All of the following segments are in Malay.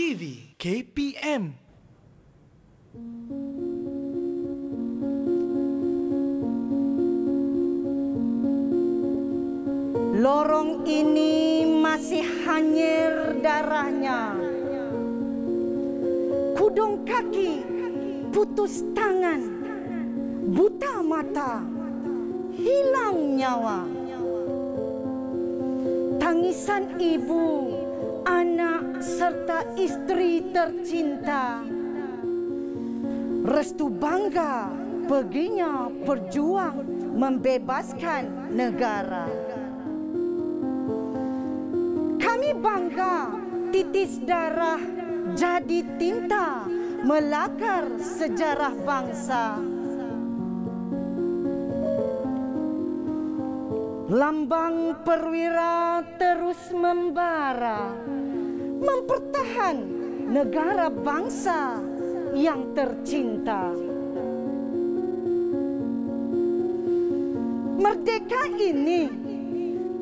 TV KPM. Lorong ini masih hanyir darahnya. Kudung kaki, putus tangan, buta mata, hilang nyawa. Tangisan ibu, anak serta istri tercinta. Restu bangga perginya berjuang membebaskan negara. Kami bangga titis darah jadi tinta melakar sejarah bangsa. Lambang perwira terus membara, mempertahan negara bangsa yang tercinta. Merdeka ini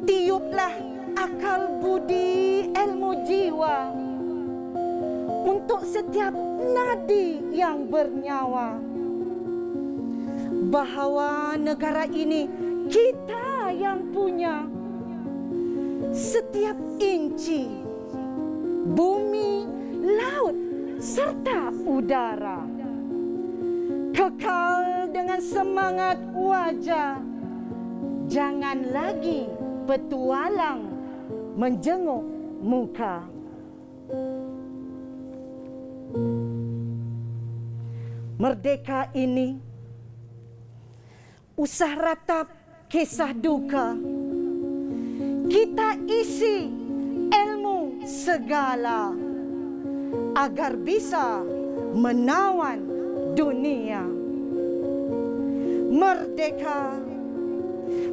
tiuplah akal budi ilmu jiwa untuk setiap nadi yang bernyawa, bahawa negara ini kita yang punya. Setiap inci bumi, laut serta udara kekal dengan semangat wajah. Jangan lagi petualang menjenguk muka. Merdeka ini usah ratap kisah duka. Kita isi ilmu segala agar bisa menawan dunia. Merdeka,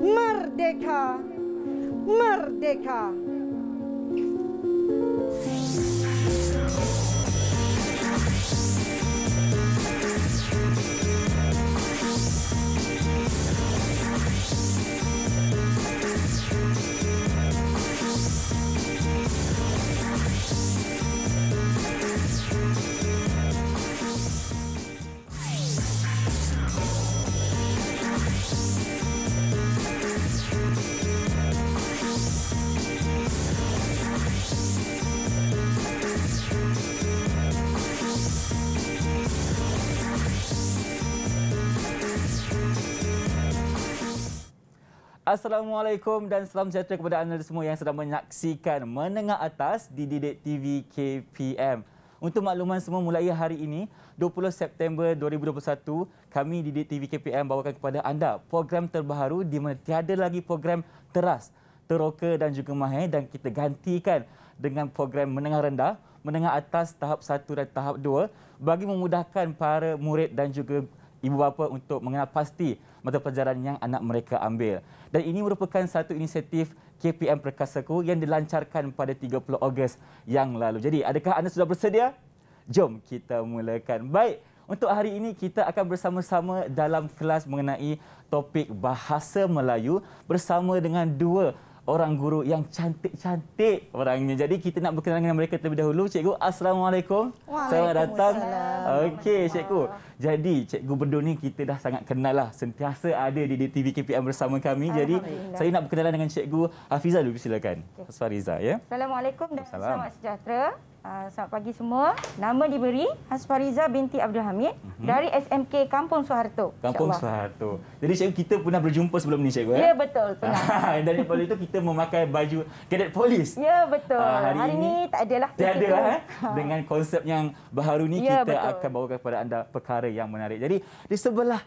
merdeka, merdeka. Assalamualaikum dan salam sejahtera kepada anda semua yang sedang menyaksikan Menengah Atas di Didik TV KPM. Untuk makluman semua, mulai hari ini 20 September 2021, kami Didik TV KPM bawakan kepada anda program terbaru di mana tiada lagi program teras, teroka dan juga mahir, dan kita gantikan dengan program menengah rendah, menengah atas tahap 1 dan tahap 2 bagi memudahkan para murid dan juga ibu bapa untuk mengenal pasti mata pelajaran yang anak mereka ambil. Dan ini merupakan satu inisiatif KPM Perkasaku yang dilancarkan pada 30 Ogos yang lalu. Jadi, adakah anda sudah bersedia? Jom kita mulakan. Baik, untuk hari ini kita akan bersama-sama dalam kelas mengenai topik bahasa Melayu bersama dengan dua orang guru yang cantik-cantik orangnya. Jadi kita nak berkenalan dengan mereka terlebih dahulu. Cikgu, Assalamualaikum. Selamat datang. Okey, Cikgu. Jadi, Cikgu berdua ni kita dah sangat kenal lah. Sentiasa ada di TV KPM bersama kami. Jadi, saya nak berkenalan dengan Cikgu Hafizah dulu, silakan. Hasfariza, ya. Assalamualaikum dan selamat sejahtera. Selamat pagi semua. Nama diberi Hasfariza binti Abdul Hamid dari SMK Kampung Soeharto. Kampung Soeharto. Jadi Cikgu, kita pernah berjumpa sebelum ni, Cikgu? Ya, betul. Pernah. Dan daripada itu kita memakai baju kadet polis. Ya, betul. Hari ini tak adalah. Tak ada lah. Dengan konsep yang baharu ni, ya, kita betul. akan bawakan kepada anda perkara yang menarik. Jadi di sebelah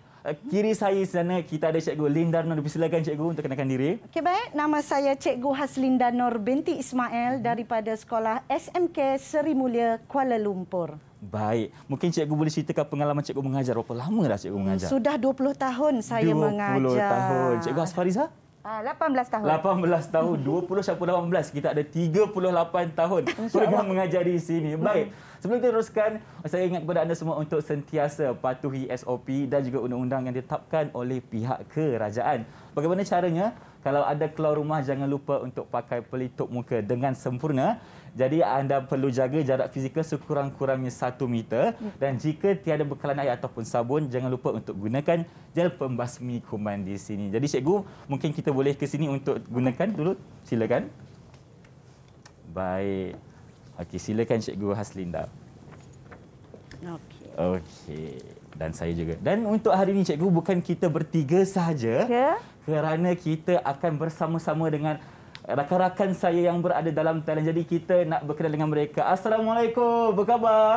kiri saya sana kita ada Cikgu Linda Nur. Silakan Cikgu untuk kenalkan diri. Okey, baik. Nama saya Cikgu Haslinda Nur binti Ismail daripada Sekolah SMK Seri Mulia, Kuala Lumpur. Baik. Mungkin Cikgu boleh ceritakan pengalaman Cikgu mengajar. Berapa lama dah Cikgu mengajar? Sudah 20 tahun saya 20 mengajar. tahun. Cikgu Hasfariza? 18 tahun. 18 tahun. 20 sampai 18. Kita ada 38 tahun program mengajar di sini. Baik. Sebelum kita teruskan, saya ingat kepada anda semua untuk sentiasa patuhi SOP dan juga undang-undang yang ditetapkan oleh pihak kerajaan. Bagaimana caranya? kalau ada keluar rumah jangan lupa untuk pakai pelitup muka dengan sempurna. Jadi anda perlu jaga jarak fizikal sekurang-kurangnya 1 meter dan jika tiada bekalan air ataupun sabun jangan lupa untuk gunakan gel pembasmi kuman di sini. Jadi cikgu, mungkin kita boleh ke sini untuk gunakan dulu. Silakan. Baik. Okey, silakan Cikgu Haslinda. Okey. Dan saya juga. Dan untuk hari ini Cikgu, bukan kita bertiga sahaja. Ya. Kerana kita akan bersama-sama dengan rakan-rakan saya yang berada dalam talian. Jadi kita nak berkenal dengan mereka. Assalamualaikum. Apa khabar?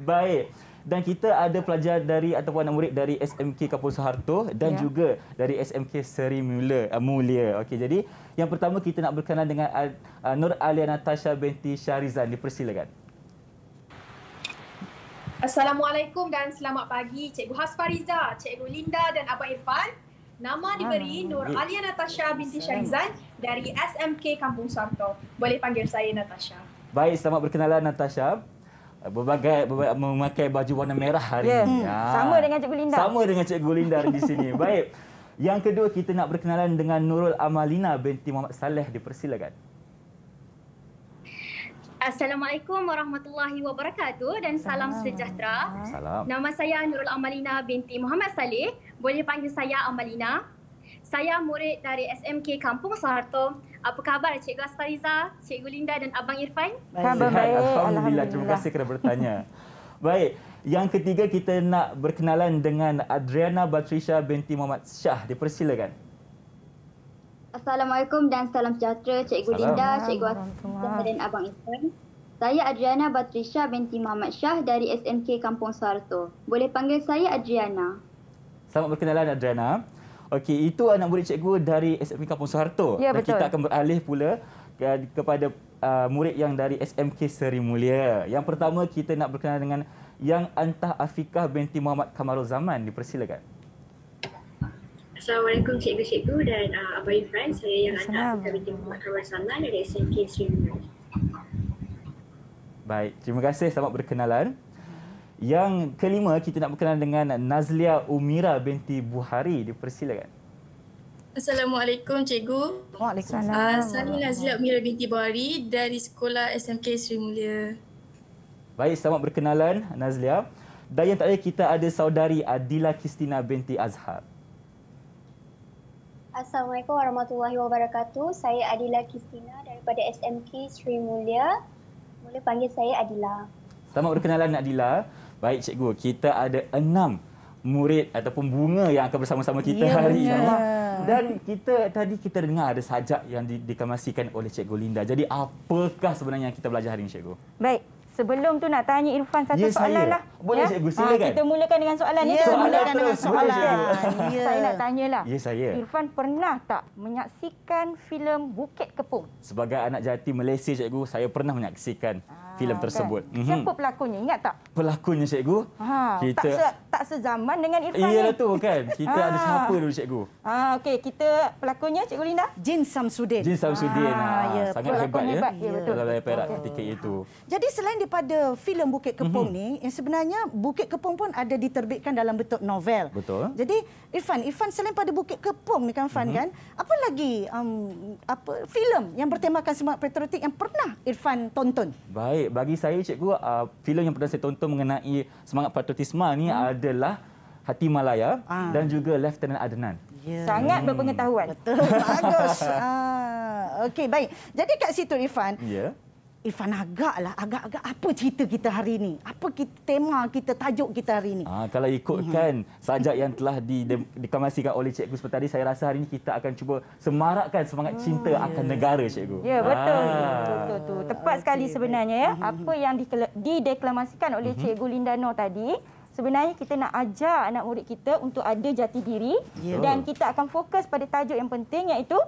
Baik. Dan kita ada pelajar dari ataupun anak murid dari SMK Kampung Soeharto dan juga dari SMK Seri Mulia. Okey, jadi yang pertama kita nak berkenal dengan Nur Alia Natasha binti Syahrizan. Dipersilakan. Assalamualaikum dan selamat pagi Cikgu Hasfariza, Cikgu Linda dan Abang Irfan. Nama diberi Nur Alia Natasha binti Syahrizan dari SMK Kampung Soeharto. Boleh panggil saya Natasha. Baik, selamat berkenalan Natasha. Memakai baju warna merah hari ini. Sama dengan Cikgu Linda. Sama dengan Cikgu Linda di sini. Baik. Yang kedua kita nak berkenalan dengan Nurul Amalina binti Muhammad Saleh. Dipersilakan. Assalamualaikum warahmatullahi wabarakatuh dan salam sejahtera. Salam. Nama saya Nurul Amalina binti Muhammad Saleh. Boleh panggil saya Amalina. Saya murid dari SMK Kampung Soeharto. Apa khabar Cikgu Hasfariza, Cikgu Linda dan Abang Irfan? Khabar baik. Alhamdulillah. Terima kasih kerana bertanya. Baik. Yang ketiga kita nak berkenalan dengan Adriana Batrisha binti Muhammad Syah. Dipersilakan. Assalamualaikum dan salam sejahtera Cikgu Linda, Cikgu Hasfariza dan Abang Irfan. Saya Adriana Batrisha binti Muhammad Syah dari SMK Kampung Soeharto. Boleh panggil saya Adriana. Selamat berkenalan Adriana. Okey, itu anak murid cikgu dari SMK Kampung Soeharto. Ya, dan betul. kita akan beralih pula kepada murid yang dari SMK Seri Mulia. Yang pertama kita nak berkenalan dengan Yang Antah Afiqah binti Muhammad Kamarul Zaman. Dipersilakan. Assalamualaikum cikgu-cikgu dan Abang Irfan. Saya Yang Antah Afiqah binti Muhammad Kamarul Zaman dari SMK Seri Mulia. Baik, terima kasih. Selamat berkenalan. Yang kelima, kita nak berkenalan dengan Nazlia Umira binti Buhari. Dipersilakan. Assalamualaikum cikgu. Waalaikumsalam. Saya Nazlia Umira binti Buhari dari sekolah SMK Seri Mulia. Baik, selamat berkenalan Nazlia. Dan yang terakhir kita ada saudari Adila Kristina binti Azhar. Assalamualaikum warahmatullahi wabarakatuh. Saya Adila Kristina daripada SMK Seri Mulia. Boleh panggil saya Adila. Selamat berkenalan Adila. Baik cikgu, kita ada 6 murid ataupun bunga yang akan bersama-sama kita hari ini. Dan kita dengar ada sajak yang dikemasikan oleh Cikgu Linda. Jadi apakah sebenarnya yang kita belajar hari ini Cikgu? Baik. Sebelum tu nak tanya Irfan satu soalan lah. Boleh Cikgu, silakan. Kita mulakan dengan soalan ni. Ya, mulakan dengan terus. soalan. Boleh, Saya nak tanyalah. Ya, saya. Irfan pernah tak menyaksikan filem Bukit Kepung? Sebagai anak jati Malaysia Cikgu, saya pernah menyaksikan filem tersebut. Kan? Siapa pelakonnya? Ingat tak? Pelakonnya Cikgu? Tak sezaman dengan Irfan Iyalah ni. tu kan. Kita ada siapa dulu Cikgu? Okey, kita pelakonnya Cikgu Linda. Jin Samsudin. Jin Samsudin. ya, Sangat hebat ya. Ya, betul. Dalam layar perak ketika itu. Jadi selain daripada filem Bukit Kepung ni, yang sebenarnya Bukit Kepung pun ada diterbitkan dalam bentuk novel. Betul. Jadi Irfan selain pada Bukit Kepung ni kan Irfan kan, apa lagi filem yang bertemakan semangat patriotik yang pernah Irfan tonton? Baik, bagi saya cikgu, filem yang pernah saya tonton mengenai semangat patriotisme ni adalah Hati Malaya dan juga Lieutenant Adnan. Ya. Sangat berpengetahuan. Betul, bagus. Okey, baik. Jadi kat situ Irfan, Irfan agak apa cerita kita hari ini? Apa tema kita, tajuk kita hari ini? Kalau ikutkan sajak yang telah dikemasikan oleh cikgu seperti tadi, saya rasa hari ini kita akan cuba semarakkan semangat cinta akan negara cikgu. Ya, betul. Betul. Tepat sekali sebenarnya ya. Apa yang dideklamasikan oleh Cikgu Linda Nur tadi, sebenarnya kita nak ajar anak murid kita untuk ada jati diri dan kita akan fokus pada tajuk yang penting iaitu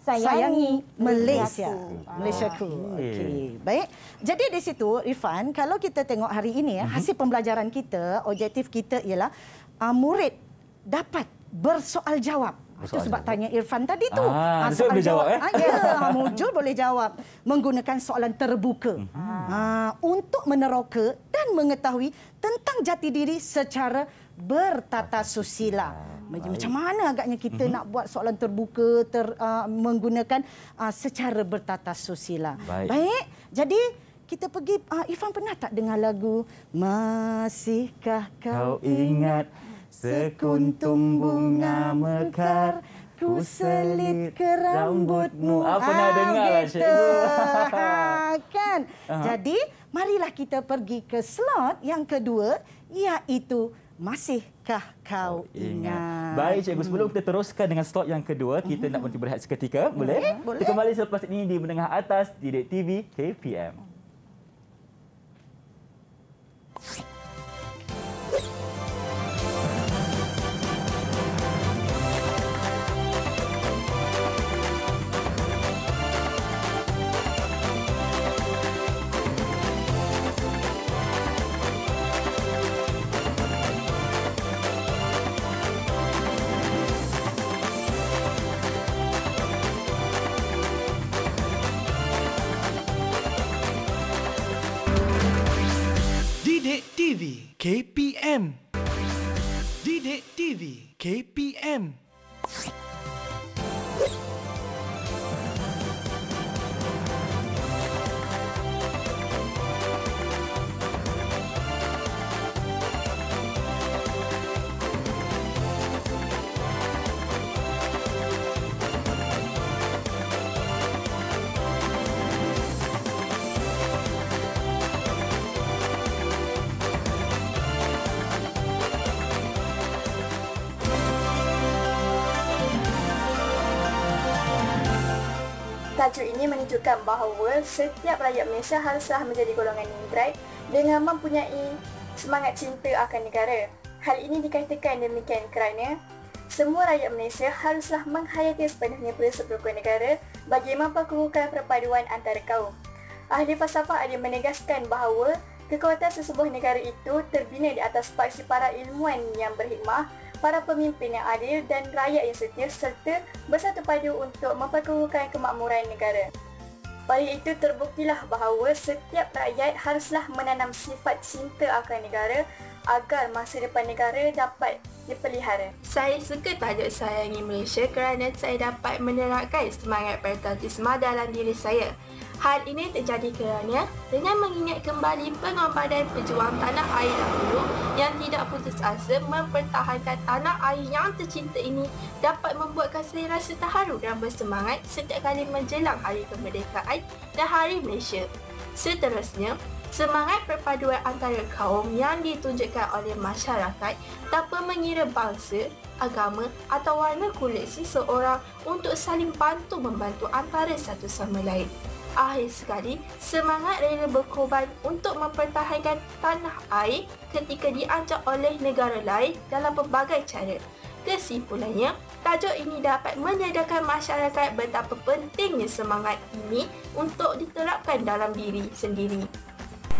Sayangi Malaysia. Malaysiaku. Okey. Baik. Jadi di situ Irfan, kalau kita tengok hari ini hasil pembelajaran kita, objektif kita ialah murid dapat bersoal jawab. Itu sebab tanya Irfan tadi tu. Soal boleh jawab Ya, Mujur boleh jawab menggunakan soalan terbuka. Untuk meneroka dan mengetahui tentang jati diri secara bertata susila. Macam mana agaknya kita nak buat soalan terbuka menggunakan secara bertata susila. Baik. Jadi kita pergi, Irfan pernah tak dengar lagu Masihkah kau ingat sekuntum bunga mekar ku selit ke rambutmu. Pernah dengar lah cikgu. Kan? Jadi marilah kita pergi ke slot yang kedua, iaitu Masihkah kau ingat. Baik cikgu, sebelum kita teruskan dengan slot yang kedua, kita nak berhenti berehat seketika. Boleh? Kita kembali selepas ini di Menengah Atas Didik TV KPM. Didik TV KPM. Didik TV KPM. Tajuk ini menunjukkan bahawa setiap rakyat Malaysia haruslah menjadi golongan ningrat dengan mempunyai semangat cinta akan negara. Hal ini dikatakan demikian kerana semua rakyat Malaysia haruslah menghayati sepenuhnya prinsip rukun negara bagi memperkukuhkan perpaduan antara kaum. Ahli falsafah ada menegaskan bahawa kekuatan sesebuah negara itu terbina di atas paksi para ilmuwan yang berhikmah, para pemimpin yang adil dan rakyat yang setia serta bersatu padu untuk memperkukuhkan kemakmuran negara. Oleh itu terbuktilah bahawa setiap rakyat haruslah menanam sifat cinta akan negara agar masa depan negara dapat dipelihara. Saya suka tajuk Sayangi Malaysia kerana saya dapat menerapkan semangat patriotisme dalam diri saya. Hal ini terjadi kerana dengan mengingat kembali pengorbanan pejuang tanah air dahulu yang tidak putus asa mempertahankan tanah air yang tercinta ini dapat membuatkan saya rasa terharu dan bersemangat setiap kali menjelang Hari Kemerdekaan dan Hari Malaysia. Seterusnya, semangat perpaduan antara kaum yang ditunjukkan oleh masyarakat tanpa mengira bangsa, agama atau warna kulit seseorang untuk saling bantu-membantu antara satu sama lain. Akhir sekali, semangat rela berkorban untuk mempertahankan tanah air ketika diancam oleh negara lain dalam pelbagai cara. Kesimpulannya, tajuk ini dapat menyadarkan masyarakat betapa pentingnya semangat ini untuk diterapkan dalam diri sendiri.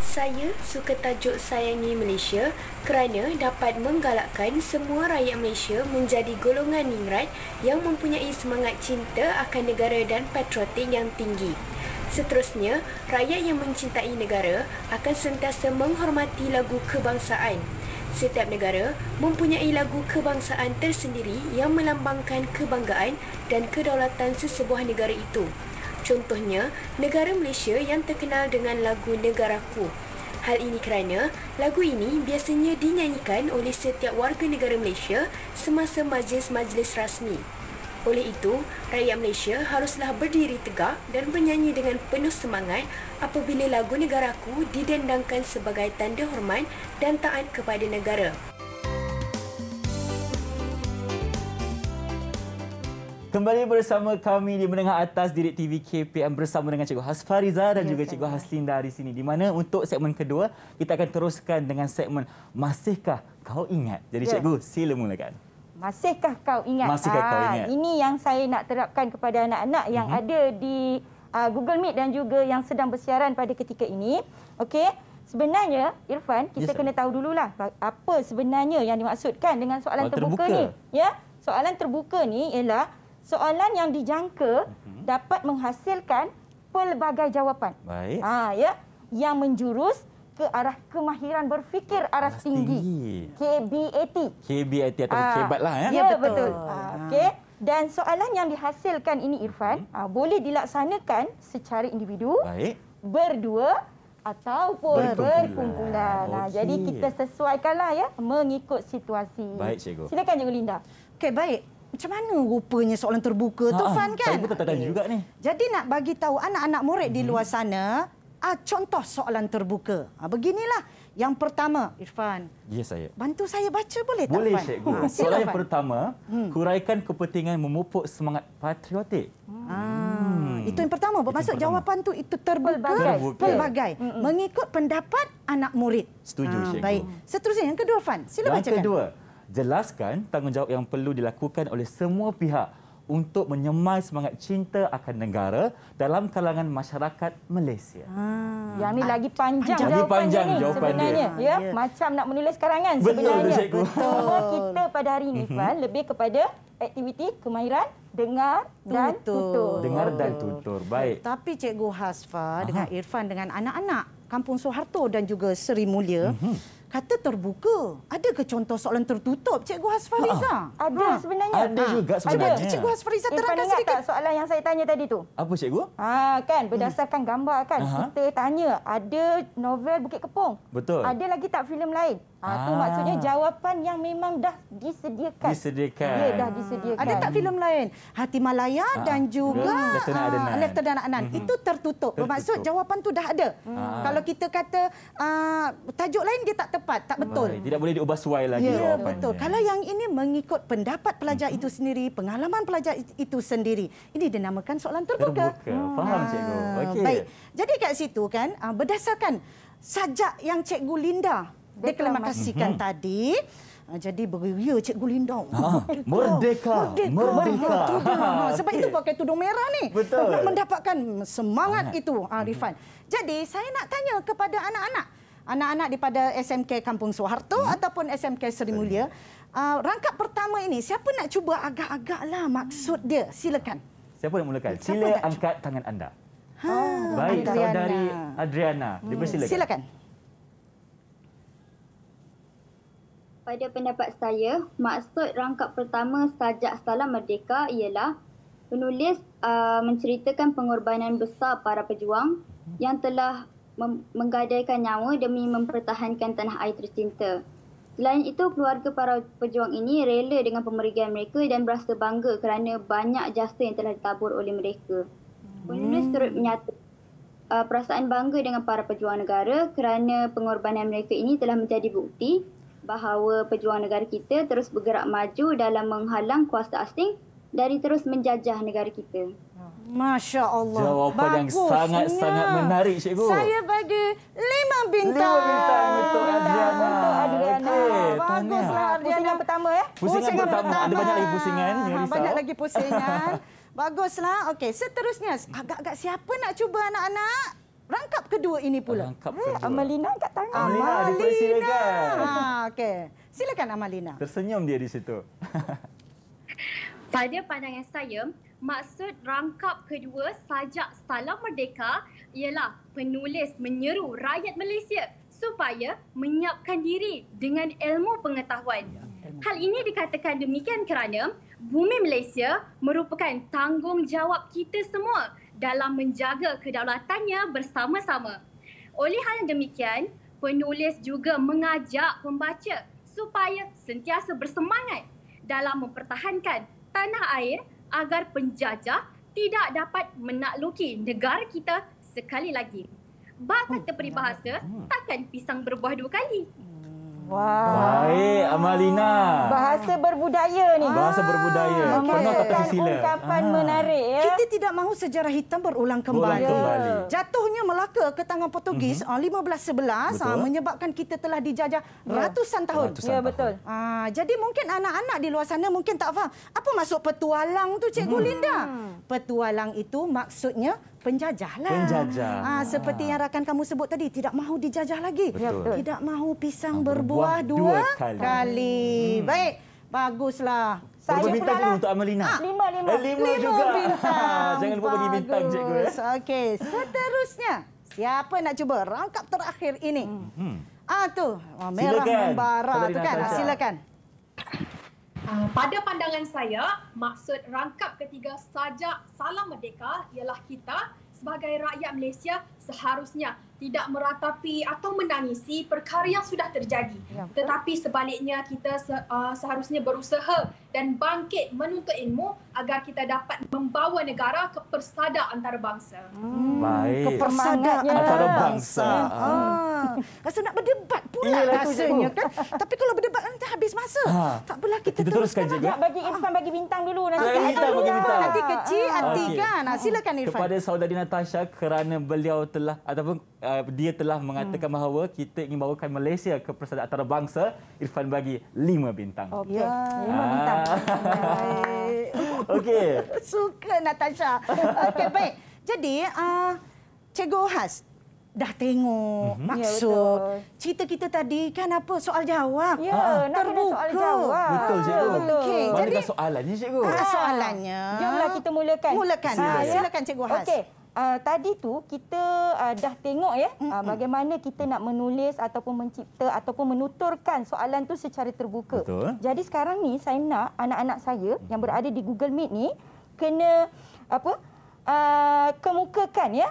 Saya suka tajuk Sayangi Malaysia kerana dapat menggalakkan semua rakyat Malaysia menjadi golongan ningrat yang mempunyai semangat cinta akan negara dan patriotik yang tinggi. Seterusnya, rakyat yang mencintai negara akan sentiasa menghormati lagu kebangsaan. Setiap negara mempunyai lagu kebangsaan tersendiri yang melambangkan kebanggaan dan kedaulatan sesebuah negara itu. Contohnya, negara Malaysia yang terkenal dengan lagu Negaraku. Hal ini kerana lagu ini biasanya dinyanyikan oleh setiap warga negara Malaysia semasa majlis-majlis rasmi. Oleh itu, rakyat Malaysia haruslah berdiri tegak dan bernyanyi dengan penuh semangat apabila lagu Negaraku didendangkan sebagai tanda hormat dan taat kepada negara. Kembali bersama kami di Menengah Atas Didik TV KPM bersama dengan Cikgu Hasfariza dan juga Cikgu Haslinda di sini. Di mana untuk segmen kedua, kita akan teruskan dengan segmen Masihkah Kau Ingat? Jadi Cikgu, sila mulakan. Masihkah kau ingat? Masihkah kau ingat? Ini yang saya nak terapkan kepada anak-anak yang ada di Google Meet dan juga yang sedang bersiaran pada ketika ini. Okey, sebenarnya Irfan, kita kena tahu dululah apa sebenarnya yang dimaksudkan dengan soalan terbuka ni. Ya, soalan terbuka ni ialah soalan yang dijangka dapat menghasilkan pelbagai jawapan. Baik. Ya, yang menjurus ke arah kemahiran berfikir aras tinggi. KBAT. KBAT atau kebat lah ya. Ya, betul. Okey. Dan soalan yang dihasilkan ini Irfan, boleh dilaksanakan secara individu, berdua ataupun berkumpulan. Jadi kita sesuaikanlah ya mengikut situasi. Baik, cikgu. Silakan Cikgu Linda. Okey, baik. Macam mana rupanya soalan terbuka tu, Fan, kan? Saya pun tertanya juga ni. Jadi nak bagi tahu anak-anak murid di luar sana, contoh soalan terbuka. Beginilah. Yang pertama, Irfan. Ya, saya. Bantu saya baca boleh tak, Boleh, Fan? cikgu. Soalan yang pertama, huraikan kepentingan memupuk semangat patriotik. Itu yang pertama. Bermaksud jawapan tu itu terbuka, pelbagai. Mengikut pendapat anak murid. Setuju, cikgu. Baik. Seterusnya, yang kedua, Fan. Sila bacakan. Yang kedua, jelaskan tanggungjawab yang perlu dilakukan oleh semua pihak untuk menyemai semangat cinta akan negara dalam kalangan masyarakat Malaysia. Yang ni lagi panjang jawapan sebenarnya. dia. Ya, macam nak menulis karangan Betul, sebenarnya. cikgu. Cuma kita pada hari ini, Fan, lebih kepada aktiviti kemahiran dengar dan tutur. Dengar dan tutur. Baik. Tapi Cikgu Hasfa dengan Irfan dengan anak-anak Kampung Soeharto dan juga Seri Mulia kata terbuka. Ada ke contoh soalan tertutup, Cikgu Hasfariza? Ada sebenarnya. Ada juga sebenarnya. Ada. Cikgu Hasfariza Irfan terangkan ingat sedikit. tak soalan yang saya tanya tadi tu? Apa, cikgu? Kan berdasarkan gambar kan kita tanya ada novel Bukit Kepong. Betul. Ada lagi tak filem lain? Tu maksudnya jawapan yang memang dah disediakan. Ya, dah disediakan. Ada tak filem lain? Hati Malaya dan juga Lieutenant Adnan. Itu tertutup. Bermaksud jawapan tu dah ada. Kalau kita kata tajuk lain dia tak tepat, tak betul. Tidak boleh diubah suai lagi ya, jawapannya. Betul. Kalau yang ini mengikut pendapat pelajar itu sendiri, pengalaman pelajar itu sendiri. Ini dinamakan soalan terbuka. Faham, cikgu. Okey. Baik. Jadi kat situ kan berdasarkan sajak yang Cikgu Linda deklamasikan tadi. Jadi beria Cikgu Linda. Merdeka. Sebab itu pakai tudung merah ni. Betul. Untuk mendapatkan semangat itu, Rifan. Jadi saya nak tanya kepada anak-anak daripada SMK Kampung Soeharto ataupun SMK Seri Mulia. Rangkap pertama ini, siapa nak cuba agak-agaklah maksud dia? Silakan. Siapa nak mulakan? Sila angkat tangan anda. Baik, saudari Adriana. Dipersilakan. Silakan. Pada pendapat saya, maksud rangkap pertama sajak Salam Merdeka ialah penulis menceritakan pengorbanan besar para pejuang yang telah menggadaikan nyawa demi mempertahankan tanah air tercinta. Selain itu, keluarga para pejuang ini rela dengan pemerigian mereka dan berasa bangga kerana banyak jasa yang telah ditabur oleh mereka. Penulis turut menyatakan perasaan bangga dengan para pejuang negara kerana pengorbanan mereka ini telah menjadi bukti bahawa pejuang negara kita terus bergerak maju dalam menghalang kuasa asing dari terus menjajah negara kita. Masya Allah. Jawapan yang sangat-sangat menarik, cikgu. Saya bagi 5 bintang. 5 bintang untuk Adriana. Baguslah Adriana. Pusingan pertama ya. Pusingan pertama. Ada banyak lagi pusingan. Banyak lagi pusingan. Baguslah. Okey, seterusnya. Agak-agak siapa nak cuba anak-anak? Rangkap kedua ini pula. Amalina angkat tangan. Amalina, dipersilakan. Okey. Silakan Amalina. Tersenyum dia di situ. Pada pandangan saya, maksud rangkap kedua sajak Salam Merdeka ialah penulis menyeru rakyat Malaysia supaya menyiapkan diri dengan ilmu pengetahuan. Hal ini dikatakan demikian kerana bumi Malaysia merupakan tanggungjawab kita semua dalam menjaga kedaulatannya bersama-sama. Oleh hal yang demikian, penulis juga mengajak pembaca supaya sentiasa bersemangat dalam mempertahankan tanah air agar penjajah tidak dapat menakluki negara kita sekali lagi. Bak kata peribahasa, takkan pisang berbuah 2 kali. Baik, Amalina. Bahasa berbudaya ni. Bahasa berbudaya. Penuh kata sila. Ungkapan menarik ya. Kita tidak mahu sejarah hitam berulang kembali. Jatuhnya Melaka ke tangan Portugis 1511 menyebabkan kita telah dijajah ratusan tahun. Ya, betul. Jadi mungkin anak-anak di luar sana mungkin tak faham. Apa maksud petualang tu, Cikgu Linda? Petualang itu maksudnya penjajah lah. Penjajah. Seperti yang rakan kamu sebut tadi, tidak mahu dijajah lagi. Betul. Tidak mahu pisang berbuah 2 kali. Baik, baguslah. Berapa bintang dulu untuk Amalina? 5 juga. Bintang. Jangan lupa bagi bintang, cikgu. Okey, seterusnya. Siapa nak cuba rangkap terakhir ini? Tu. Merah membara tu kan. Silakan. Pada pandangan saya, maksud rangkap ketiga sajak Salam Merdeka ialah kita sebagai rakyat Malaysia seharusnya tidak meratapi atau menangisi perkara yang sudah terjadi. Tetapi sebaliknya kita seharusnya berusaha dan bangkit menuntut ilmu agar kita dapat membawa negara ke persada antarabangsa. Baik. Ke persada antarabangsa. Rasa nak berdebat pula rasanya kan. Tapi kalau berdebat nanti habis masa. Tak apalah kita teruskan. Bagi Irfan bagi bintang dulu nanti. Nanti kecil hati kan. Silakan Irfan. Kepada saudari Natasha kerana beliau telah ataupun dia telah mengatakan bahawa kita ingin bawakan Malaysia ke persada antarabangsa, Irfan bagi 5 bintang. Okey. 5 bintang. Okey. Suka Natasha. Okey, baik. Jadi, Cikgu Has dah tengok maksud cerita kita tadi kan apa soal jawab. Ya, nak kena soal jawab. Betul cikgu. Okey, jadi soalannya cikgu. Soalannya. Jomlah kita mulakan. Silakan Cikgu Has. Okey. Tadi tu kita dah tengok ya bagaimana kita nak menulis ataupun mencipta ataupun menuturkan soalan tu secara terbuka. Betul. Jadi sekarang ni saya nak anak-anak saya yang berada di Google Meet ni kena kemukakan ya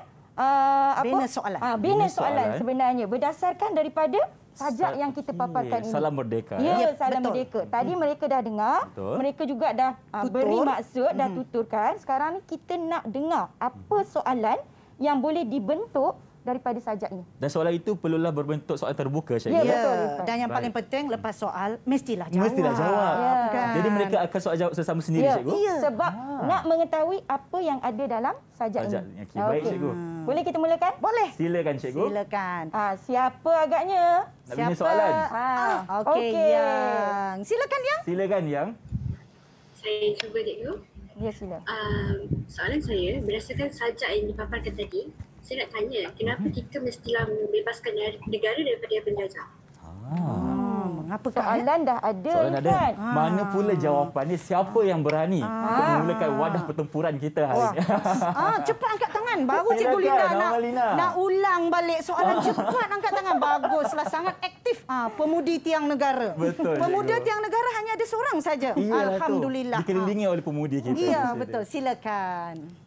bina soalan sebenarnya berdasarkan daripada sajak yang kita paparkan ini. Salam Merdeka. Ya, Salam Merdeka. Tadi mereka dah dengar, mereka juga dah beri maksud, dah tuturkan. Sekarang ni kita nak dengar apa soalan yang boleh dibentuk daripada sajak ini. Dan soalan itu perlulah berbentuk soalan terbuka, Cikgu. Ya, betul. Dan yang paling penting lepas soal mestilah jawab. Mestilah jawab. Kan? Jadi mereka akan soal jawab sesama sendiri, Cikgu. Sebab nak mengetahui apa yang ada dalam sajak ini. Okay. Baik, Cikgu. Boleh kita mulakan? Boleh. Silakan, Cikgu. Silakan. Siapa agaknya? Nak bina soalan. Okey, Yang. Silakan, Yang. Silakan, Yang. Saya cuba, Cikgu. Ya, sila. Soalan saya, berdasarkan sajak yang dipaparkan tadi, saya nak tanya, kenapa kita mestilah membebaskan negara daripada penjajah? Mengapa soalan dah ada, kan? Mana pula jawapannya? Siapa yang berani untuk memulakan wadah pertempuran kita hari ini? Cepat angkat tangan. Baru Cikgu Linda nak ulang balik soalan. Cepat angkat tangan. Baguslah, sangat aktif. Pemudi tiang negara. Betul. Pemuda tiang negara hanya ada seorang saja. Alhamdulillah. Dikelilingi oleh pemudi kita. Ya, betul. Silakan.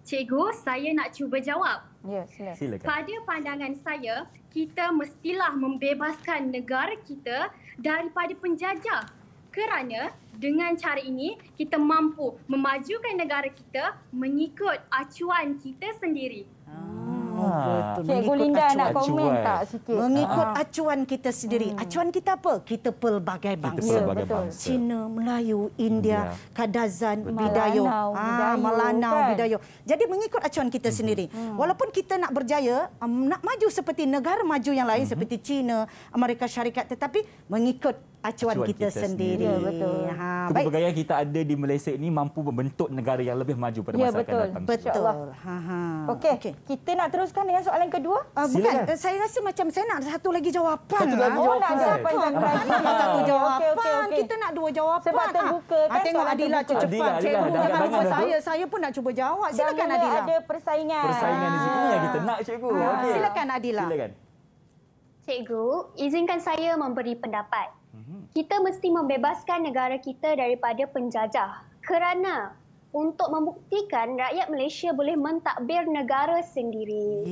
Cikgu, saya nak cuba jawab. Ya, silakan. Pada pandangan saya, kita mestilah membebaskan negara kita daripada penjajah. Kerana dengan cara ini, kita mampu memajukan negara kita mengikut acuan kita sendiri. Betul. Cikgu Linda nak komen tak sikit? Mengikut acuan kita sendiri. Acuan kita apa? Kita pelbagai bangsa. Cina, Melayu, India, Kadazan, Bidayu, Melanau, Bidayu. Jadi mengikut acuan kita sendiri. Walaupun kita nak berjaya, nak maju seperti negara maju yang lain seperti China, Amerika Syarikat, tetapi mengikut acuan kita sendiri. Ya, betul. Kepelbagaian kita ada di Malaysia ini mampu membentuk negara yang lebih maju pada masa akan datang. Betul. Okey, kita nak teruskan dengan soalan kedua? Bukan, saya rasa macam saya nak satu lagi jawapan. Nak jawapan yang terakhir. Satu jawapan. Kita nak dua jawapan. Sebab terbuka kan. Tengok Adila cepat. Cikgu jangan lupa saya. Saya pun nak cuba jawab. Silakan Adila. Ada persaingan. Persaingan di sini yang kita nak, Cikgu. Silakan Adila. Silakan. Cikgu, izinkan saya memberi pendapat. Kita mesti membebaskan negara kita daripada penjajah kerana untuk membuktikan rakyat Malaysia boleh mentadbir negara sendiri.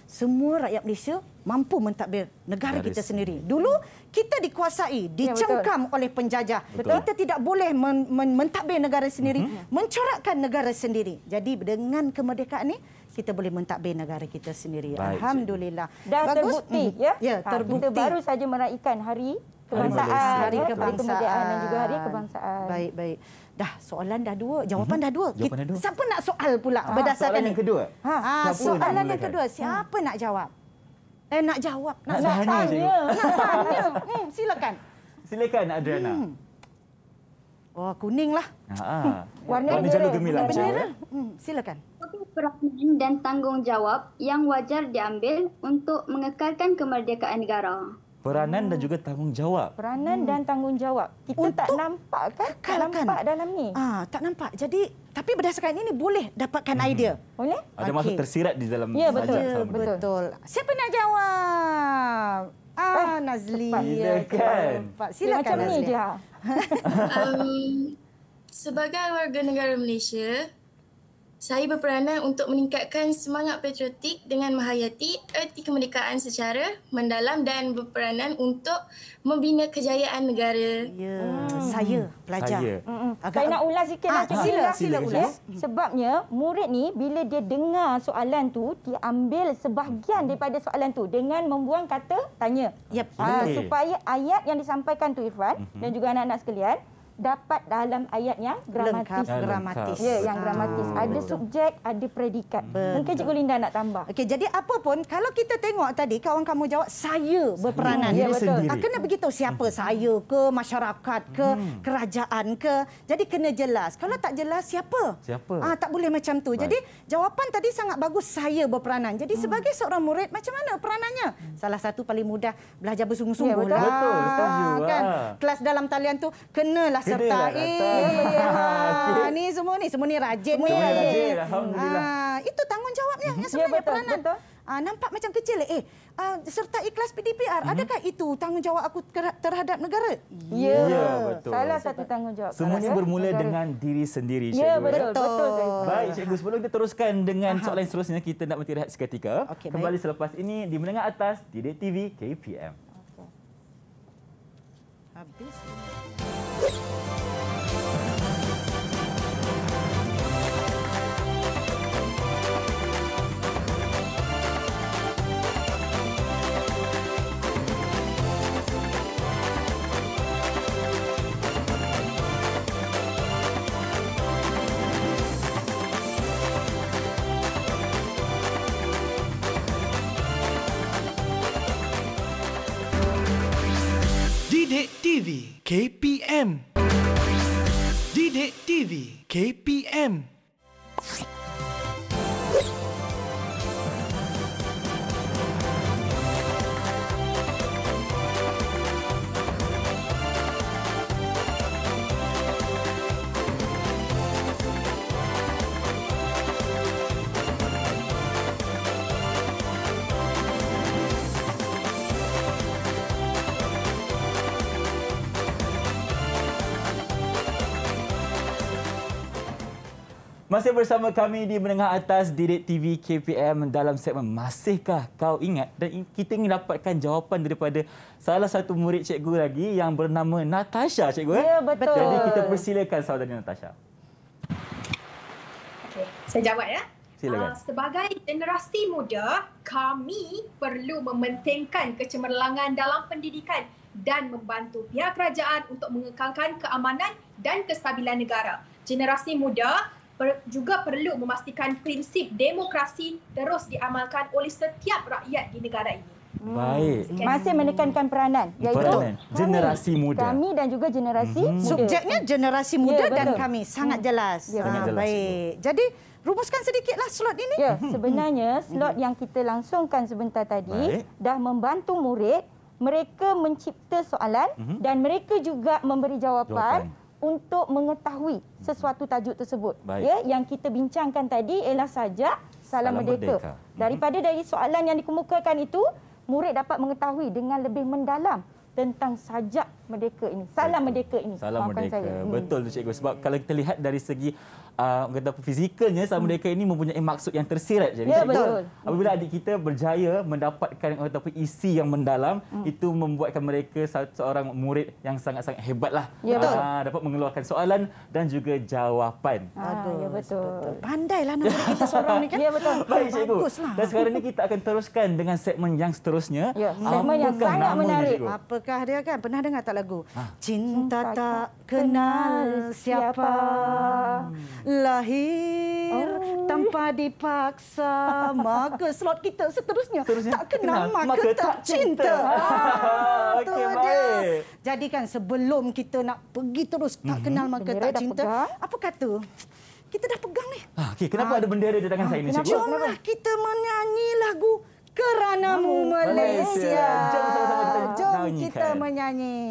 Semua rakyat Malaysia mampu mentadbir negara kita sendiri. Dulu kita dikuasai, dicengkam oleh penjajah. Kita tidak boleh mentadbir negara sendiri, mencorakkan negara sendiri. Jadi dengan kemerdekaan ini kita boleh mentadbir negara kita sendiri. Baik, Alhamdulillah. Dah terbukti ya. Ya, terbukti. Kita baru saja meraihkan Hari Kebangsaan, Hari Kebangsaan dan juga Hari Kebangsaan. Baik. Dah soalan dah dua, jawapan dah dua. Siapa nak soal pula berdasarkan soalan yang kedua? Soalan yang kedua, siapa nak jawab? Nak jawab, nak tanya. Silakan. Silakan Adriana. Kuning lah. Warna jalur gemilang. Silakan. Peranan dan tanggungjawab yang wajar diambil untuk mengekalkan kemerdekaan negara. Peranan dan juga tanggungjawab. Peranan dan tanggungjawab. Kita tak nampak kan? Tak nampak dalam ni. Tak nampak. Jadi, tapi berdasarkan ini boleh dapatkan idea. Boleh? Ada maksud tersirat di dalam ya, betul. sajak Salam Merdeka. Betul. Siapa nak jawab? Nazli. Silakan. Silakan macam Nazli. ni je. Sebagai warga negara Malaysia, saya berperanan untuk meningkatkan semangat patriotik dengan menghayati erti kemerdekaan secara mendalam dan berperanan untuk membina kejayaan negara. Saya pelajar. Saya nak ulas sikit. Sila ulas. Sebabnya murid ni bila dia dengar soalan tu, dia ambil sebahagian daripada soalan tu dengan membuang kata tanya. Supaya ayat yang disampaikan tu Irfan dan juga anak-anak sekalian dapat dalam ayat yang gramatis. Gramatis. Ya, yang gramatis. Ada subjek, ada predikat. Mungkin Cikgu Linda nak tambah. Okey, jadi apa pun kalau kita tengok tadi kawan kamu jawab saya berperanan. Ya, betul. Kena beritahu siapa saya ke, masyarakat ke, kerajaan ke. Jadi kena jelas. Kalau tak jelas siapa? Tak boleh macam tu. Jadi jawapan tadi sangat bagus, saya berperanan. Jadi sebagai seorang murid macam mana peranannya? Salah satu paling mudah belajar bersungguh-sungguh lah. Betul, setuju. Kan? Kelas dalam talian tu kenalah sertai. Ni semua ni rajin. Alhamdulillah. Itu tanggungjawabnya yang sebenarnya peranan. Nampak macam kecil. Sertai kelas PDPR. Adakah itu tanggungjawab aku terhadap negara? Ya, betul. Salah satu tanggungjawab. Semuanya bermula dengan diri sendiri, Cikgu. Ya, betul. Baik, Cikgu. Sebelum kita teruskan dengan soalan seterusnya, kita nak berhenti rehat seketika. Kembali selepas ini di Menengah Atas Didik TV KPM. Habis. Didik TV KPM. Didik TV KPM. Masih bersama kami di Menengah Atas Didik TV KPM dalam segmen Masihkah Kau Ingat? Dan kita ingin dapatkan jawapan daripada salah satu murid cikgu lagi yang bernama Natasha, cikgu. Ya, betul. Jadi kita persilakan saudari Natasha. Okey, saya jawab ya. Silakan. Sebagai generasi muda, kami perlu mementingkan kecemerlangan dalam pendidikan dan membantu pihak kerajaan untuk mengekalkan keamanan dan kestabilan negara. Generasi muda juga perlu memastikan prinsip demokrasi terus diamalkan oleh setiap rakyat di negara ini. Baik. Masih menekankan peranan, iaitu generasi muda. Kami dan juga generasi muda. Subjeknya generasi muda dan kami. Sangat jelas. Sangat jelas. Baik. Jadi rumuskan sedikitlah slot ini. Ya, sebenarnya slot yang kita langsungkan sebentar tadi dah membantu murid mereka mencipta soalan dan mereka juga memberi jawapan untuk mengetahui sesuatu tajuk tersebut. Ya, yang kita bincangkan tadi ialah sajak Salam Merdeka. Dari soalan yang dikemukakan itu, murid dapat mengetahui dengan lebih mendalam tentang sajak merdeka ini. Salam Merdeka ini. Salam Merdeka. Betul tu cikgu. Sebab kalau kita lihat dari segi kata fizikalnya, Salam Merdeka ini mempunyai maksud yang tersirat. Jadi betul. Apabila adik kita berjaya mendapatkan ataupun isi yang mendalam, itu membuatkan mereka seorang murid yang sangat-sangat hebatlah. Dapat mengeluarkan soalan dan juga jawapan. Ya, betul. Pandailah nak murid kita seorang ni kan. Ya, betul. Baik cikgu. Dan sekarang ni kita akan teruskan dengan segmen yang seterusnya. Ya, segmen yang sangat menarik. Apakah dia kan? Pernah dengar tak lagu? Cinta tak kenal siapa, lahir tanpa dipaksa. Maka slot kita seterusnya tak kenal maka tak cinta. Okey, baik. Jadi kan sebelum kita nak pergi terus tak kenal maka tak cinta, apa kata? Kita dah pegang ni. Okey, kenapa ada bendera di tangan saya ni, cikgu? Jomlah kita menyanyi lagu Keranamu Malaysia. Jom sama-sama kita Jom nyanyikan. kita menyanyi.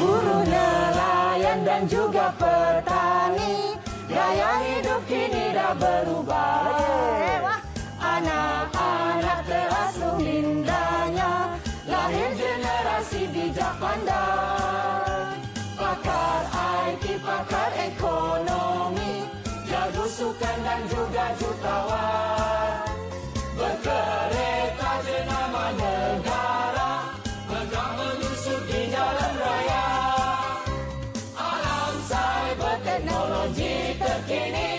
Buruh, nelayan dan juga petani, gaya hidup kini dah berubah. Anak-anak terasuh indahnya, lahir generasi bijak pandai. Pakar IT, pakar ekonomi, jago sukan dan juga jutawan. Berkereta jenama negara, megah menyusup di jalan raya. Alam cyber teknologi terkini,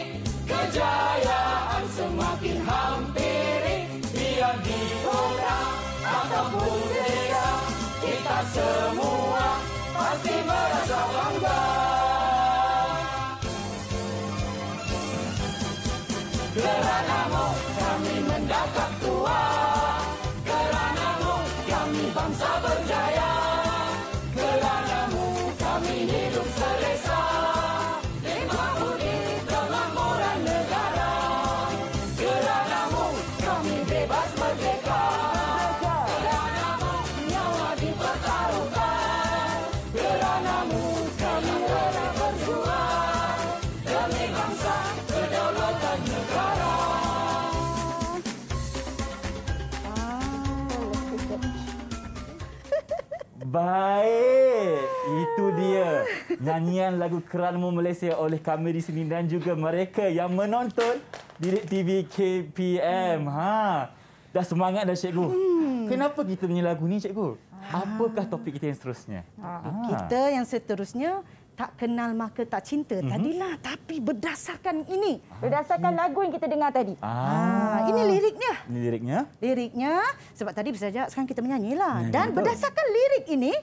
kejayaan semakin hampiri. Biar di kota ataupun desa, kita semua pasti merasa bangga. Keranamu kami mendapat tua, keranamu kami bangsa berjaya, keranamu kami hidup selesa, lima budi kemakmuran negara, keranamu kami bebas merdeka, keranamu nyawa dipertaruhkan, keranamu kami rela berjuang demi bangsa kedaulatan negara. Baik, itu dia nyanyian lagu Keranamu Malaysia oleh kami di sini dan juga mereka yang menonton Didik TV KPM. Dah semangat dah cikgu. Kenapa kita punya lagu ni cikgu? Apakah topik kita yang seterusnya? Kita yang seterusnya tak kenal maka tak cinta tadilah, tapi berdasarkan ini, Berdasarkan lagu yang kita dengar tadi. ini liriknya. Ini liriknya. Liriknya sebab tadi bersaja, sekarang kita menyanyilah. Dan berdasarkan lirik ini,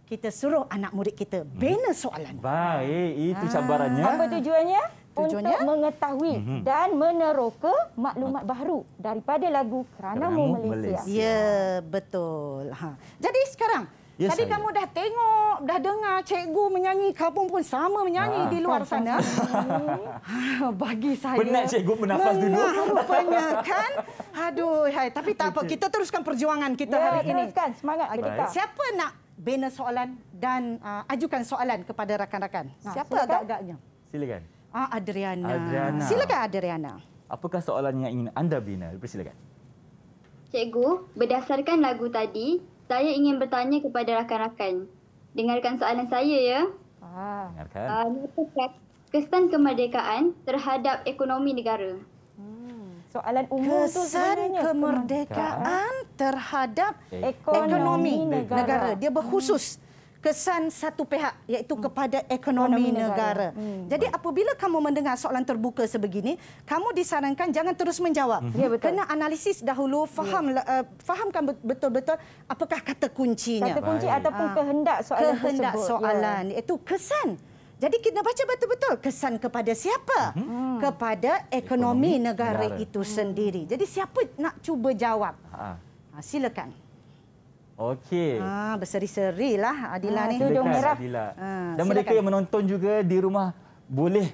kita suruh anak murid kita bina soalan. Baik, itu cabarannya. Apa tujuannya? Tujuannya? Untuk mengetahui dan meneroka maklumat baru daripada lagu Keranamu Malaysia. Ya, betul. Jadi sekarang, tadi kamu dah tengok, dah dengar cikgu menyanyi, kamu pun sama menyanyi di luar sana. Bagi saya Penat cikgu bernafas dulu. Rupanya kan. Aduh, tapi tak apa, kita teruskan perjuangan kita hari ini. Teruskan, semangat kita. Siapa nak bina soalan dan ajukan soalan kepada rakan-rakan? Siapa agak-agaknya? Silakan. Adriana. Silakan Adriana. Apakah soalan yang ingin anda bina? Silakan. Cikgu, berdasarkan lagu tadi, saya ingin bertanya kepada rakan-rakan. Dengarkan soalan saya ya. Dengarkan. Kesan kemerdekaan terhadap ekonomi negara. Soalan umum tu Kesan sebenarnya kemerdekaan terhadap ekonomi negara. Dia berkhusus kesan satu pihak, iaitu kepada ekonomi negara. Jadi apabila kamu mendengar soalan terbuka sebegini, kamu disarankan jangan terus menjawab. Kena analisis dahulu, fahamkan betul-betul apakah kata kuncinya. Kata kunci ataupun kehendak soalan kehendak tersebut. soalan, iaitu kesan. Jadi kita baca betul-betul kesan kepada siapa? Kepada ekonomi negara itu sendiri. Jadi siapa nak cuba jawab? Silakan. Okey. Berseri-serilah Adila ni. Tudung merah. Dan mereka yang menonton juga di rumah boleh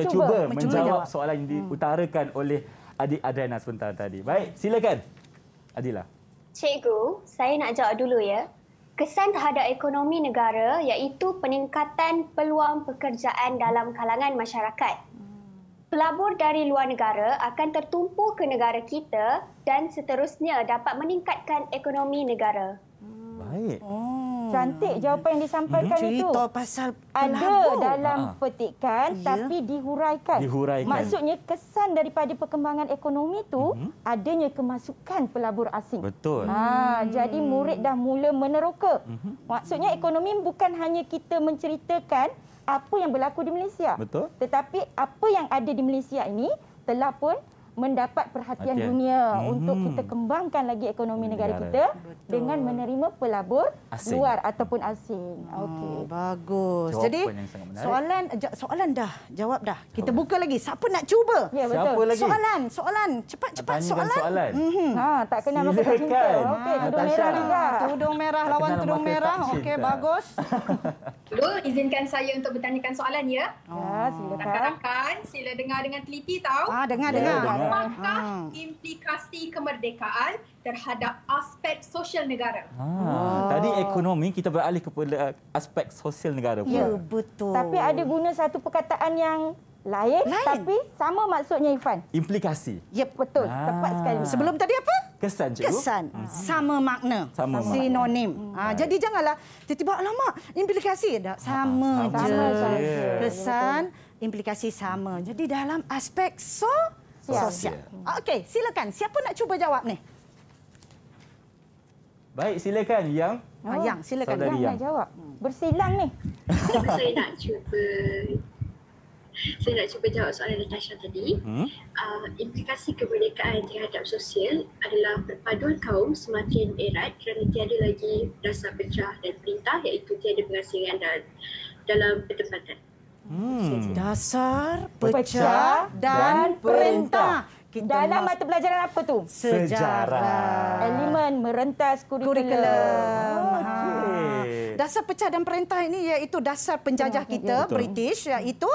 cuba menjawab soalan yang diutarakan oleh adik Adriana sebentar tadi. Baik, silakan Adila. Cikgu, saya nak jawab dulu ya. Kesan terhadap ekonomi negara iaitu peningkatan peluang pekerjaan dalam kalangan masyarakat. Pelabur dari luar negara akan tertumpu ke negara kita dan seterusnya dapat meningkatkan ekonomi negara. Baik. Cantik jawapan yang disampaikan itu. Cerita pasal ada dalam petikan tapi dihuraikan. Maksudnya kesan daripada perkembangan ekonomi itu adanya kemasukan pelabur asing. Betul. Jadi murid dah mula meneroka. Maksudnya ekonomi bukan hanya kita menceritakan apa yang berlaku di Malaysia. Betul. Tetapi apa yang ada di Malaysia ini telah pun mendapat perhatian dunia untuk kita kembangkan lagi ekonomi negara kita dengan menerima pelabur luar ataupun asing. Okey. Bagus. Jawapan Jadi soalan dah, jawab dah. Kita buka lagi. Siapa nak cuba? Ya, betul. Siapa lagi? Soalan. Cepat soalan. Tak kenal masa cinta. Okey, tudung merah juga. Tudung merah lawan tudung merah. Okey, bagus. Dulu izinkan saya untuk bertanyakan soalan ya. Ya, silakan. Rakan-rakan, sila dengar dengan teliti tahu. Dengar. Apakah implikasi kemerdekaan terhadap aspek sosial negara? Tadi ekonomi, kita beralih kepada aspek sosial negara pula. Ya, betul. Tapi ada guna satu perkataan yang lain. Tapi sama maksudnya, Irfan. Implikasi. Yep, betul. Tepat sekali. Sebelum tadi apa? Kesan, cikgu. Kesan. Sama makna. Sinonim. Jadi janganlah tiba-tiba alamak implikasi dah sama je. Kesan, implikasi sama. Jadi dalam aspek sosial. Okey, silakan. Siapa nak cuba jawab ni? Baik, silakan Yang. Yang, silakan. Saudari Yang nak jawab. Bersilang ni. Saya nak cuba jawab soalan Natasha tadi. Implikasi kemerdekaan terhadap sosial adalah perpaduan kaum semakin erat kerana tiada lagi dasar pecah dan perintah, iaitu tiada pengasingan dalam pertempatan. Dasar, pecah dan perintah. Dalam mata pelajaran apa tu? Sejarah. Elemen merentas kurikulum. Dasar pecah dan perintah ini iaitu dasar penjajah kita, British, iaitu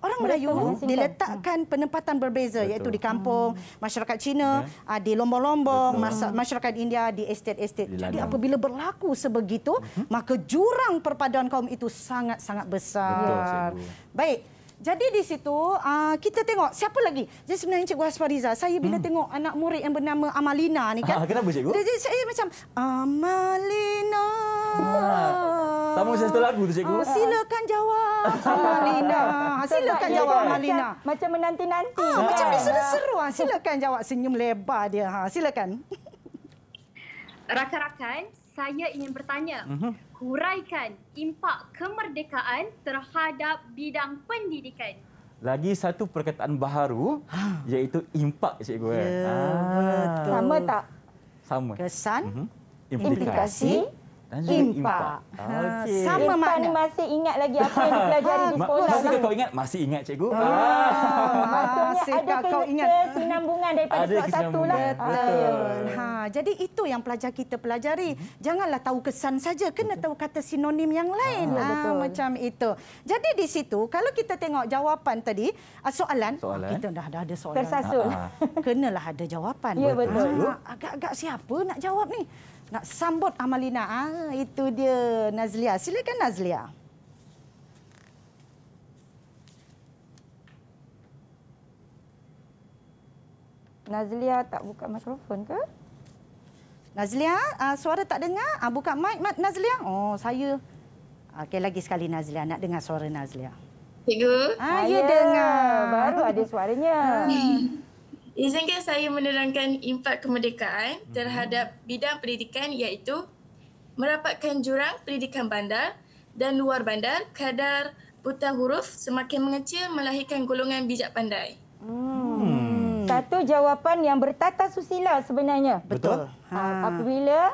orang Melayu diletakkan penempatan berbeza, iaitu di kampung, masyarakat Cina, di lombong-lombong, masyarakat India di estate-estate. Jadi apabila berlaku sebegitu, maka jurang perpaduan kaum itu sangat-sangat besar. Baik. Jadi di situ kita tengok siapa lagi. Jadi sebenarnya Cikgu Hasfariza, saya bila tengok anak murid yang bernama Amalina ni kan. Kenapa cikgu? Jadi saya macam Amalina. Sama macam satu lagu tu cikgu. Silakan jawab Amalina. Silakan jawab Amalina. Macam menanti-nanti. Macam dia seru-seru. Silakan jawab, senyum lebar dia. Silakan. Rakan-rakan, saya ingin bertanya. Huraikan impak kemerdekaan terhadap bidang pendidikan. Lagi satu perkataan baharu, iaitu impak, cikgu. Betul. Sama tak? Sama. Kesan, implikasi, dan impak. Sama makna. Masih ingat lagi apa yang dipelajari di sekolah. Masih kau ingat? Masih ingat, cikgu. Maksudnya ada kesinambungan daripada surat satu lah. Jadi itu yang pelajar kita pelajari. Janganlah tahu kesan saja, kena tahu kata sinonim yang lain. Macam itu. Jadi di situ, kalau kita tengok jawapan tadi, soalan. Kita dah ada soalan. Tersasul. Kenalah ada jawapan. Ya, betul. Agak-agak siapa nak jawab ni? Nak sambut Amalina. Itu dia Nazlia. Silakan Nazlia. Nazlia tak buka mikrofon ke? Nazlia, suara tak dengar? Buka mic Nazlia. Oh, saya. Okey, lagi sekali Nazlia. Nak dengar suara Nazlia. Cikgu. Ya dengar. Baru ada suaranya. Izinkan saya menerangkan impak kemerdekaan terhadap bidang pendidikan, iaitu merapatkan jurang pendidikan bandar dan luar bandar, kadar buta huruf semakin mengecil melahirkan golongan bijak pandai. Satu jawapan yang bertata susila sebenarnya. Betul. Apabila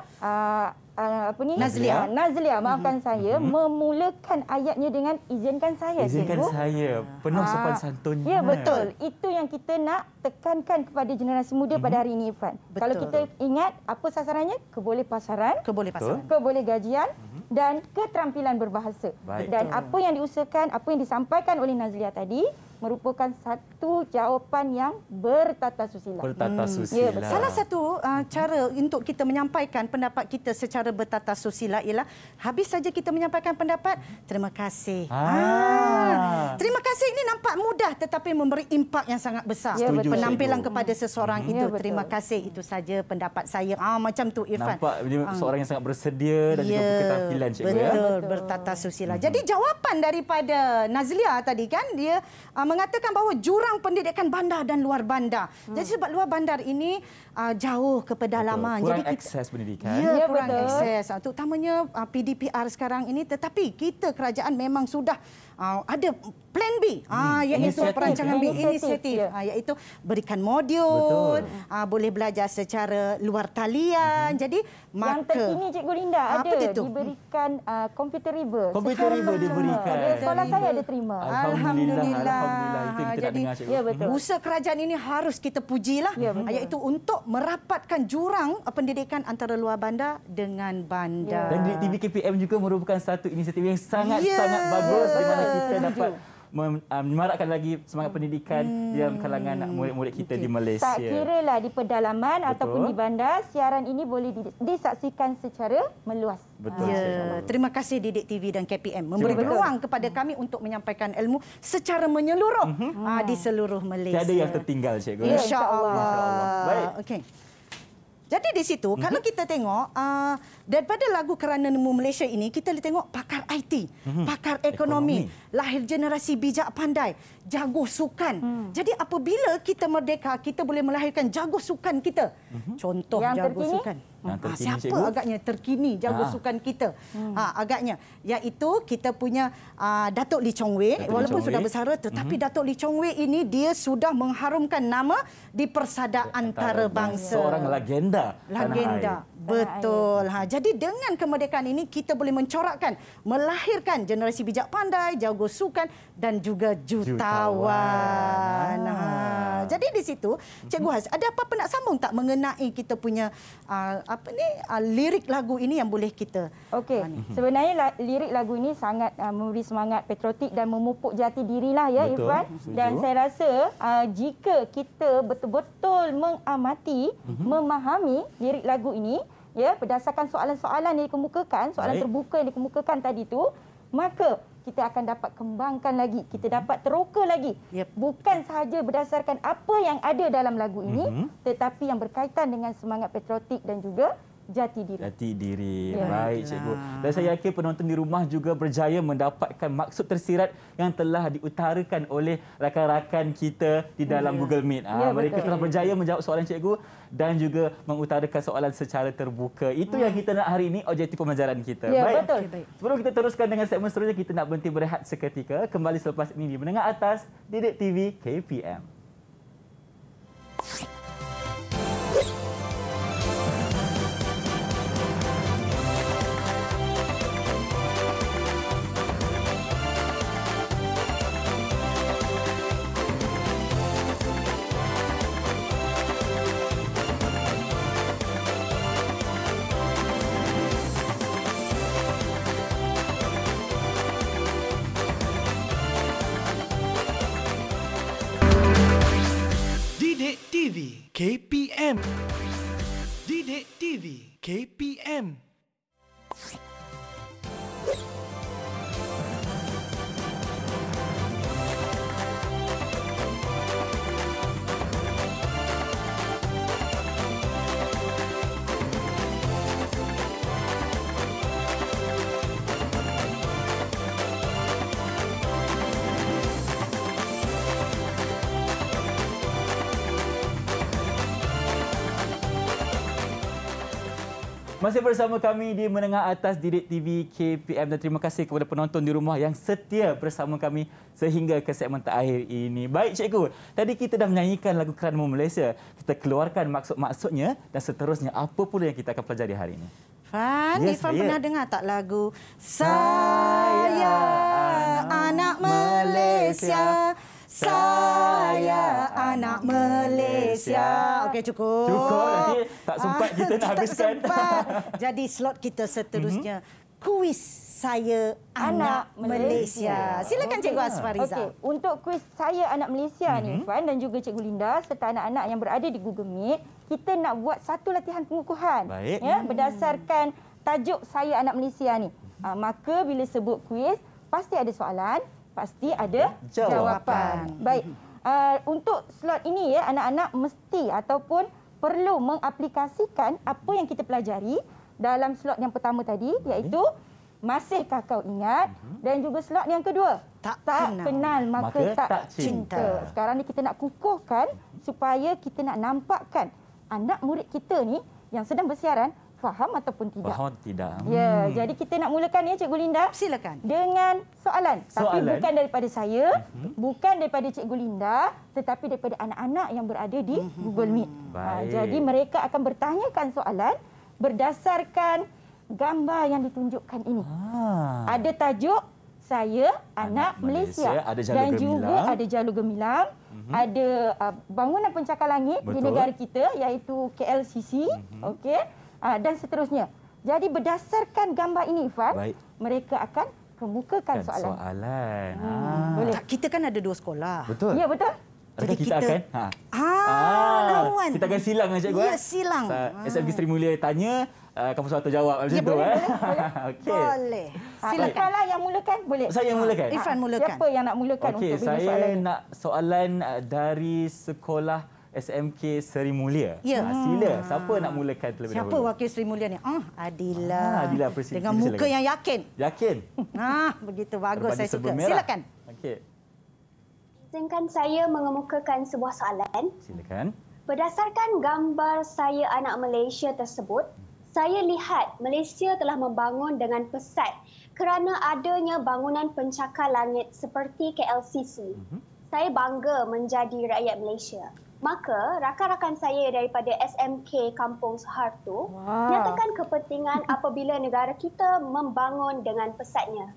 Nazlia, maafkan saya, memulakan ayatnya dengan izinkan saya. Izinkan saya. Penuh sopan santunnya. Ya, betul. Itu yang kita nak tekankan kepada generasi muda pada hari ini, Irfan. Kalau kita ingat, apa sasarannya? Keboleh pasaran, keboleh gajian dan keterampilan berbahasa. Dan apa yang diusahakan, apa yang disampaikan oleh Nazlia tadi, merupakan satu jawapan yang bertata susila. Bertata susila. Ya, salah satu cara untuk kita menyampaikan pendapat kita secara bertata susila ialah habis saja kita menyampaikan pendapat, terima kasih. Terima kasih ini nampak mudah tetapi memberi impak yang sangat besar. Ya, penampilan kepada seseorang itu. Terima kasih, itu saja pendapat saya. Macam tu Irfan. Nampak dia seorang yang sangat bersedia dan juga berketerampilan, cikgu. Betul, bertata susila. Jadi jawapan daripada Nazlia tadi kan, dia mengatakan bahawa jurang pendidikan bandar dan luar bandar. Jadi sebab luar bandar ini jauh ke pedalaman. Kurang Jadi akses pendidikan. Ya, kurang akses. Terutamanya PDPR sekarang ini, tetapi kita kerajaan memang sudah ada plan B, iaitu perancangan B, inisiatif, iaitu berikan modul, boleh belajar secara luar talian. Jadi yang terkini Cikgu Linda ada diberikan komputer river. Komputer river diberikan. Sekolah saya ada terima. Alhamdulillah. Itu yang kita nak dengar, Cikgu. Ya, betul. Usaha kerajaan ini harus kita pujilah, iaitu untuk merapatkan jurang pendidikan antara luar bandar dengan bandar. Dan Didik TV KPM juga merupakan satu inisiatif yang sangat-sangat bagus di mana kita dapat menyemarakkan lagi semangat pendidikan di dalam kalangan murid-murid kita di Malaysia. Tak kiralah di pedalaman ataupun di bandar, siaran ini boleh disaksikan secara meluas. Betul. Terima kasih Didik TV dan KPM memberi peluang kepada kami untuk menyampaikan ilmu secara menyeluruh di seluruh Malaysia. Tiada yang tertinggal, Cikgu. InsyaAllah. Baik. Okey. Jadi di situ, kalau kita tengok daripada lagu Kerana Nemu Malaysia ini, kita boleh tengok pakar IT, pakar ekonomi, lahir generasi bijak pandai, jago sukan. Jadi apabila kita merdeka, kita boleh melahirkan jago sukan kita. Contoh yang jago terkini? sukan. Terkini, Siapa Cikgu? agaknya terkini jago sukan kita? Agaknya iaitu kita punya Datuk Lee Chong Wei, walaupun sudah bersara, tetapi Datuk Lee Chong Wei ini dia sudah mengharumkan nama di persada antarabangsa. Seorang legenda. Legenda. Betul. Jadi dengan kemerdekaan ini kita boleh mencorakkan, melahirkan generasi bijak pandai, jago sukan dan juga jutawan. Jadi di situ, Cikgu Has, ada apa-apa nak sambung tak mengenai kita punya lirik lagu ini yang boleh kita? Okey, sebenarnya lirik lagu ini sangat memberi semangat patriotik dan memupuk jati dirilah ya, Irfan. Dan saya rasa jika kita betul-betul mengamati, memahami lirik lagu ini, ya, berdasarkan soalan-soalan yang dikemukakan, soalan terbuka yang dikemukakan tadi itu, maka kita akan dapat kembangkan lagi, kita dapat teroka lagi. Bukan sahaja berdasarkan apa yang ada dalam lagu ini, tetapi yang berkaitan dengan semangat patriotik dan juga jati diri. Jati diri. Baik, Cikgu. Dan saya yakin penonton di rumah juga berjaya mendapatkan maksud tersirat yang telah diutarakan oleh rakan-rakan kita di dalam Google Meet. Mereka telah berjaya menjawab soalan Cikgu dan juga mengutarakan soalan secara terbuka. Itu yang kita nak hari ini, objektif pembelajaran kita. Baik. Betul. Sebelum kita teruskan dengan segmen seterusnya, kita nak berhenti berehat seketika. Kembali selepas ini di Menengah Atas Didik TV KPM. KPM. Didik TV KPM. Masih bersama kami di Menengah Atas Didik TV KPM dan terima kasih kepada penonton di rumah yang setia bersama kami sehingga ke segmen terakhir ini. Baik, Cikgu. Tadi kita dah menyanyikan lagu Kerana Nemu Malaysia. Kita keluarkan maksud-maksudnya dan seterusnya apa pula yang kita akan pelajari hari ini. Irfan pernah dengar tak lagu Saya Anak Malaysia, saya anak Malaysia. Okey, cukup. Cukup, nanti tak sempat kita nak habiskan. Jadi slot kita seterusnya, kuis Saya Anak Malaysia. Silakan Cikgu Asfariza. Okey, untuk kuis Saya Anak Malaysia ni, Irfan dan juga Cikgu Linda serta anak-anak yang berada di Google Meet, kita nak buat satu latihan pengukuhan. Baik. Ya, berdasarkan tajuk Saya Anak Malaysia ni. Maka bila sebut kuis, pasti ada soalan, pasti ada jawapan. Baik. Untuk slot ini ya, anak-anak mesti ataupun perlu mengaplikasikan apa yang kita pelajari dalam slot yang pertama tadi, iaitu masihkah kau ingat? Dan juga slot yang kedua, tak kenal maka tak cinta. Sekarang ni kita nak kukuhkan supaya kita nak nampakkan anak murid kita ni yang sedang bersiaran faham ataupun tidak. Faham tidak. Ya, jadi kita nak mulakan ya Cikgu Linda. Silakan. Dengan soalan. Tapi bukan daripada saya, bukan daripada Cikgu Linda, tetapi daripada anak-anak yang berada di Google Meet. Jadi mereka akan bertanyakan soalan berdasarkan gambar yang ditunjukkan ini. Ada tajuk saya anak Malaysia. Dan juga ada jalur gemilang. Ada bangunan pencakar langit di negara kita iaitu KLCC. Okey. Dan seterusnya. Jadi berdasarkan gambar ini Irfan, mereka akan kemukakan soalan. Boleh. Kita kan ada 2 sekolah. Betul. Ya, betul. Jadi kita akan lawan. Kita akan silang dengan cikgu. Ya, silang. SMK Seri Mulia tanya, Kampus Suharto jawab macam tu. Okey. Boleh. Silakanlah yang mulakan. Boleh. Saya yang mulakan. Irfan mulakan. Siapa yang nak mulakan untuk bina soalan? Saya nak soalan dari sekolah SMK Seri Mulia. Ya. Sila. Siapa nak mulakan terlebih dahulu? Siapa wakil Seri Mulia ni? Adila. Adila dengan muka yang yakin. Yakin. Begitu bagus, saya suka. Silakan. Okey. Izinkan saya mengemukakan sebuah soalan. Silakan. Berdasarkan gambar saya anak Malaysia tersebut, saya lihat Malaysia telah membangun dengan pesat kerana adanya bangunan pencakar langit seperti KLCC. Saya bangga menjadi rakyat Malaysia. Maka rakan-rakan saya daripada SMK Kampung Suharto nyatakan kepentingan apabila negara kita membangun dengan pesatnya.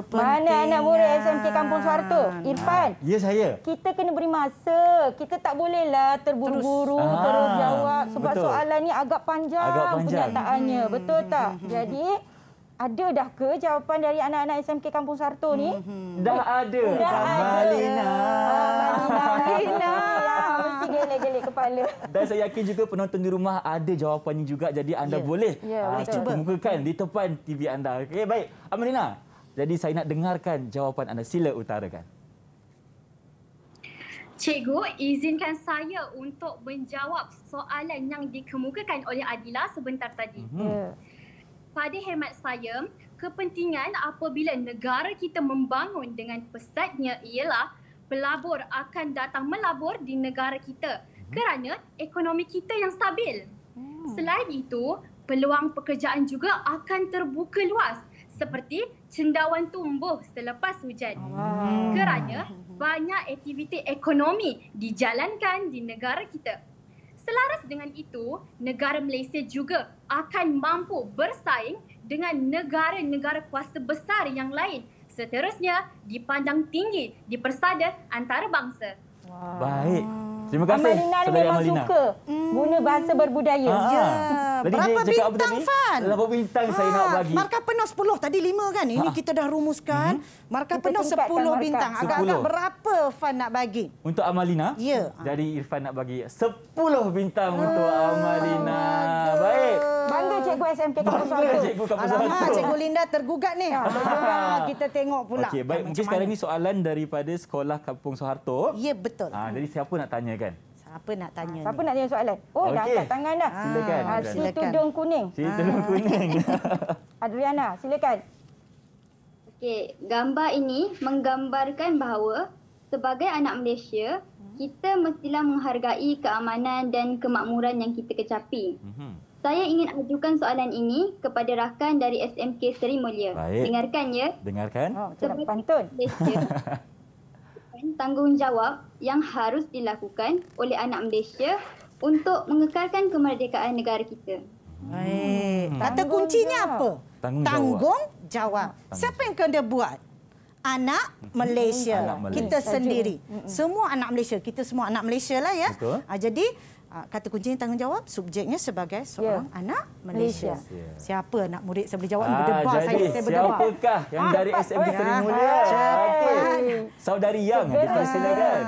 Mana anak murid SMK Kampung Suharto? Irfan. Ya, saya. Kita kena beri masa. Kita tak bolehlah terburu-buru terus jawab sebab soalan ni agak panjang penyataannya. Betul tak? Jadi ada dah ke jawapan dari anak-anak SMK Kampung Suharto ni? Dah ada. Malina. Mesti gelek-gelek kepala. Dan saya yakin juga penonton di rumah ada jawapannya juga. Jadi anda boleh kemukakan di depan TV anda. Okey, baik. Amalina, jadi saya nak dengarkan jawapan anda. Sila utarakan. Cikgu, izinkan saya untuk menjawab soalan yang dikemukakan oleh Adila sebentar tadi. Pada hemat saya, kepentingan apabila negara kita membangun dengan pesatnya ialah pelabur akan datang melabur di negara kita kerana ekonomi kita yang stabil. Selain itu, peluang pekerjaan juga akan terbuka luas seperti cendawan tumbuh selepas hujan. Kerana banyak aktiviti ekonomi dijalankan di negara kita. Selaras dengan itu, negara Malaysia juga akan mampu bersaing dengan negara-negara kuasa besar yang lain. Seterusnya, dipandang tinggi di persada antarabangsa. Baik. Terima kasih, Amalina memang suka guna bahasa berbudaya. Berapa bintang, Fan? Berapa bintang saya nak bagi? Markah penuh 10. Tadi 5 kan? Ini kita dah rumuskan. Markah penuh 10 bintang. Agak-agak berapa Fan nak bagi? Untuk Amalina? Ya. Jadi Irfan nak bagi 10 bintang untuk Amalina. Baik. Bangga Cikgu SMK Kampung Suharto. Alamak, Cikgu Linda tergugat ni. Kita tengok pula. Okey, baik. Mungkin sekarang ini soalan daripada Sekolah Kampung Suharto. Ya, betul. Jadi siapa nak tanyakan? Siapa nak tanya? Siapa nak tanya soalan? Oh, dah angkat tangan dah. Silakan. Si tudung kuning. Si tudung kuning. Adriana, silakan. Okey, gambar ini menggambarkan bahawa sebagai anak Malaysia, kita mestilah menghargai keamanan dan kemakmuran yang kita kecapi. Saya ingin ajukan soalan ini kepada rakan dari SMK Seri Mulia. Baik. Dengarkan ya. Dengarkan. Sebagai pantun. Malaysia, tanggungjawab yang harus dilakukan oleh anak Malaysia untuk mengekalkan kemerdekaan negara kita. Baik. Kata kuncinya apa? Tanggungjawab. Siapa yang kena buat? Anak Malaysia. Kita sendiri. Semua anak Malaysia. Kita semua anak Malaysia lah ya. Betul. Jadi kata kuncinya tanggungjawab, subjeknya sebagai seorang anak Malaysia. Siapa nak murid saya boleh jawab? Berdebar jadi saya berdebar. Siapakah yang dari SMK Seri Mulia? Okey. Saudari Yang, dipersilakan.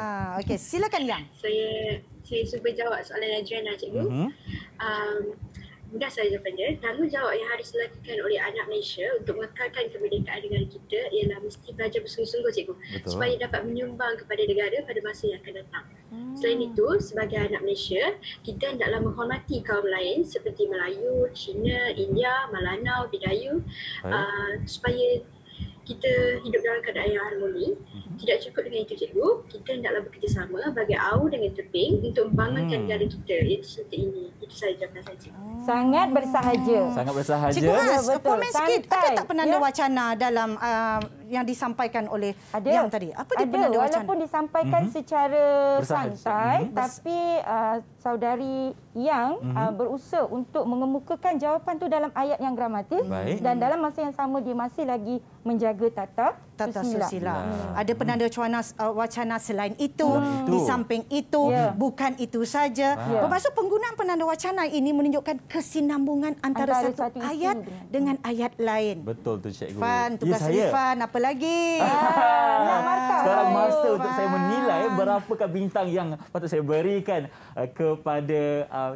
Okey, silakan Yang. Saya cuba jawab soalan Adriana, cikgu. mudah saja jawapannya. Tanggungjawab yang harus dilakukan oleh anak Malaysia untuk mengekalkan kemerdekaan negara kita ialah mesti belajar bersungguh-sungguh, cikgu. Betul. Supaya dapat menyumbang kepada negara pada masa yang akan datang. Selain itu, sebagai anak Malaysia, kita hendaklah menghormati kaum lain seperti Melayu, Cina, India, Melanau, Bidayuh, supaya kita hidup dalam keadaan yang harmoni. Tidak cukup dengan itu, cikgu. Kita hendaklah bekerjasama bagi AU dengan Teping untuk membangunkan negara kita, iaitu seperti ini. Itu sahaja jawapan saya, cikgu. Sangat bersahaja. Sangat bersahaja. Cikgu Has, betul. komen sikit. Ada tak penanda Ya. wacana dalam yang disampaikan oleh yang tadi? Apa dia Ada, penanda wacana? walaupun disampaikan secara Bersahaja. santai, tapi saudari Yang berusaha untuk mengemukakan jawapan tu dalam ayat yang gramatis. Baik. Dan dalam masa yang sama dia masih lagi menjaga tata susila. Ada penanda wacana selain itu, Itu. di samping itu, bukan itu saja. Bermaksud penggunaan penanda wacana ini menunjukkan kesinambungan antara satu ayat dengan ayat lain. Betul tu, cikgu. Fan, tugas saya. Rifan, apa lagi? Sekarang masa untuk saya menilai berapakah bintang yang patut saya berikan kepada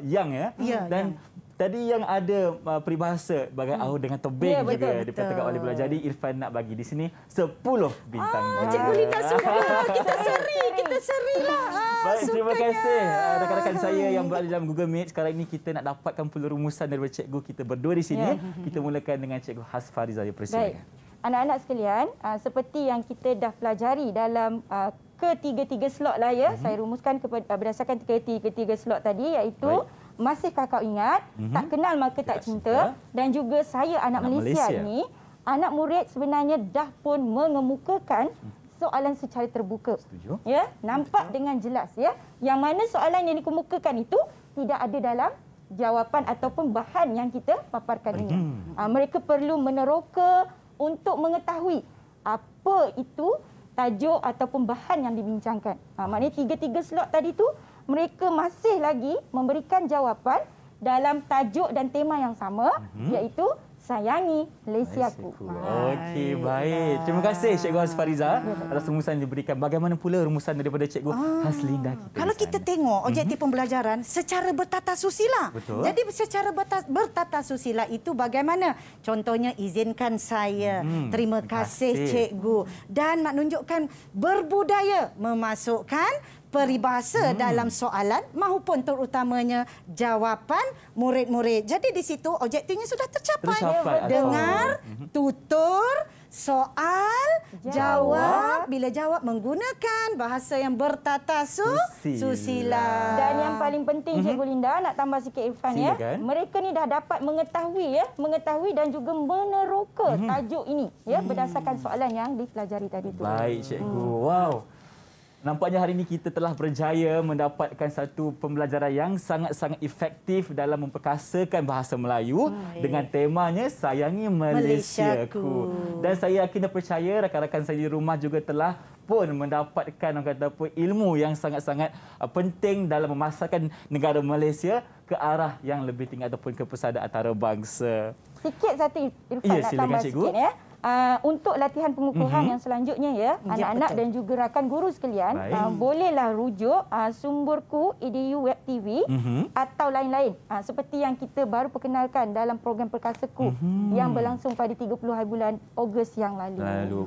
Yang ya. Dan tadi yang ada peribahasa bagai AU dengan tebing juga dikatakan oleh Bella. Jadi Irfan nak bagi di sini 10 bintang. Cikgu Linda suka. Kita seri lah. Baik, terima kasih rakan-rakan saya yang berada dalam Google Meet. Sekarang ini kita nak dapatkan pula rumusan daripada cikgu kita berdua di sini. Kita mulakan dengan Cikgu Hasfariza. Baik. Anak-anak sekalian, seperti yang kita dah pelajari dalam ketiga-tiga slot lah ya. Saya rumuskan berdasarkan ketiga-tiga slot tadi, iaitu masihkah kau ingat, tak kenal maka tak cinta, dan juga saya anak Malaysia ni, anak murid sebenarnya dah pun mengemukakan soalan secara terbuka. Setuju. Ya, nampak dengan jelas ya. Yang mana soalan yang dikemukakan itu tidak ada dalam jawapan ataupun bahan yang kita paparkan ini. Mereka perlu meneroka untuk mengetahui apa itu tajuk ataupun bahan yang dibincangkan. Maknanya tiga-tiga slot tadi tu mereka masih lagi memberikan jawapan dalam tajuk dan tema yang sama, iaitu Sayangi Malaysiaku. Okey, baik. Terima kasih Cikgu Hasfariza atas rumusan yang diberikan. Bagaimana pula rumusan daripada Cikgu Haslinda kita? Kalau kita tengok objektif pembelajaran secara bertata susila. Betul. Jadi secara bertata susila itu bagaimana? Contohnya izinkan saya. Terima kasih cikgu. Dan menunjukkan berbudaya memasukkan peribahasa dalam soalan maupun terutamanya jawapan murid-murid. Jadi di situ objektifnya sudah tercapai. Dengar, tutur, soal, jawab. Bila jawab menggunakan bahasa yang bertata susila. Dan yang paling penting Cikgu Linda, nak tambah sikit Irfan ya. Mereka ni dah dapat mengetahui dan juga meneroka tajuk ini ya berdasarkan soalan yang dipelajari tadi tu. Baik cikgu. Wow. Nampaknya hari ini kita telah berjaya mendapatkan satu pembelajaran yang sangat-sangat efektif dalam memperkasakan bahasa Melayu dengan temanya Sayangi Malaysiaku. Dan saya yakin dan percaya rakan-rakan saya di rumah juga telah pun mendapatkan ilmu yang sangat-sangat penting dalam memasarkan negara Malaysia ke arah yang lebih tinggi ataupun ke persada antarabangsa. Sikit satu Irfan nak tambah sikit ya. Untuk latihan pengukuhan yang selanjutnya ya, anak-anak dan juga rakan guru sekalian, bolehlah rujuk Sumberku EDU Web TV atau lain-lain seperti yang kita baru perkenalkan dalam program Perkasaku yang berlangsung pada 30 hari bulan Ogos yang lalu.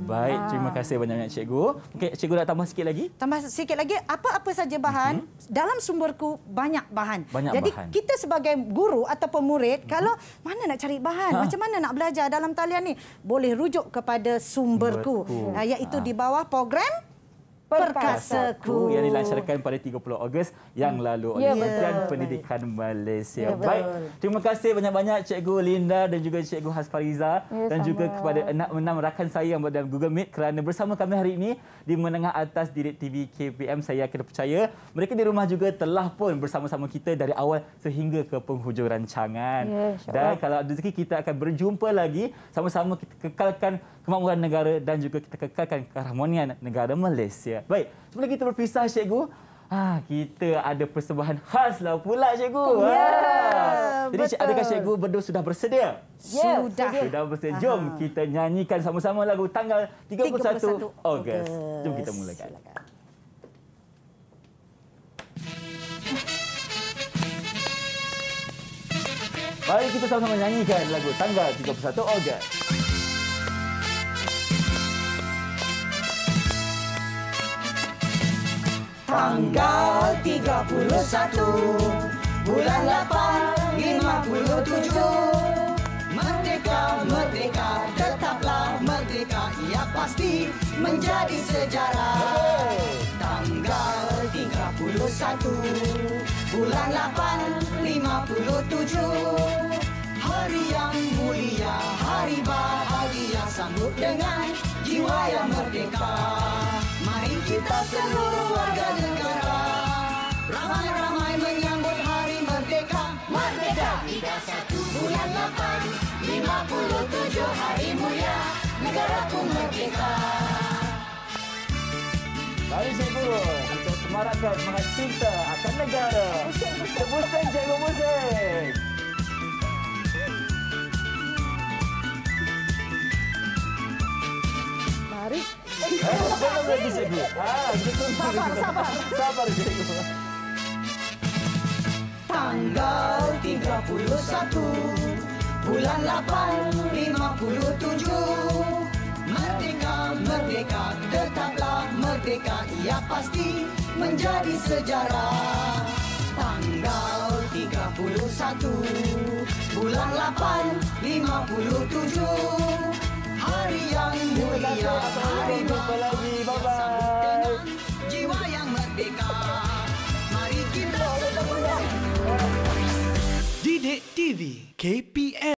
Baik, terima kasih banyak-banyak cikgu. Okey, cikgu nak tambah sikit lagi? Tambah sikit lagi, apa-apa saja bahan dalam Sumberku banyak bahan. Jadi kita sebagai guru ataupun murid, kalau mana nak cari bahan, macam mana nak belajar dalam talian ni, boleh rujuk kepada Sumberku, iaitu di bawah program Perkasaku yang dilancarkan pada 30 Ogos yang lalu oleh Kementerian Pendidikan Malaysia. Baik, terima kasih banyak-banyak Cikgu Linda dan juga Cikgu Hasfariza dan juga kepada enam rakan saya yang berada dalam Google Meet kerana bersama kami hari ini di Menengah Atas Didik TV KPM. Saya yakin percaya mereka di rumah juga telah pun bersama-sama kita dari awal sehingga ke penghujung rancangan. Dan kalau ada rezeki kita akan berjumpa lagi, sama-sama kita kekalkan kemakmuran negara dan juga kita kekalkan keharmonian negara Malaysia. Baik, sebelum kita berpisah cikgu, kita ada persembahan khas lah pula cikgu. Jadi adakah cikgu berdua sudah bersedia? Sudah bersedia. Jom kita nyanyikan sama-sama lagu tanggal 31 Ogos. Jom kita mulakan. Mari kita sama-sama nyanyikan lagu tanggal 31 Ogos. Tanggal 31 bulan 8 57. Merdeka, merdeka, tetaplah merdeka. Ia pasti menjadi sejarah. Tanggal 31 bulan 8 57. Hari yang mulia, hari bahagia, sambut dengan jiwa yang merdeka. Mari kita seluruh warga negara ramai-ramai menyambut hari merdeka. Merdeka 31 bulan 8 57, hari mulia negaraku merdeka. Mari Cikgu, kita semarakkan semangat cinta akan negara. Pusing Cikgu, pusing. Mari. Jangan berhenti Cikgu. Sabar Cikgu. Tanggal 31 bulan 8 57. Merdeka, merdeka, tetaplah merdeka. Ia pasti menjadi sejarah. Tanggal 31 bulan 8 57. Hari yang mulia, hari bahagia, sambut dengan jiwa yang merdeka. Mari kita Didik TV KPM.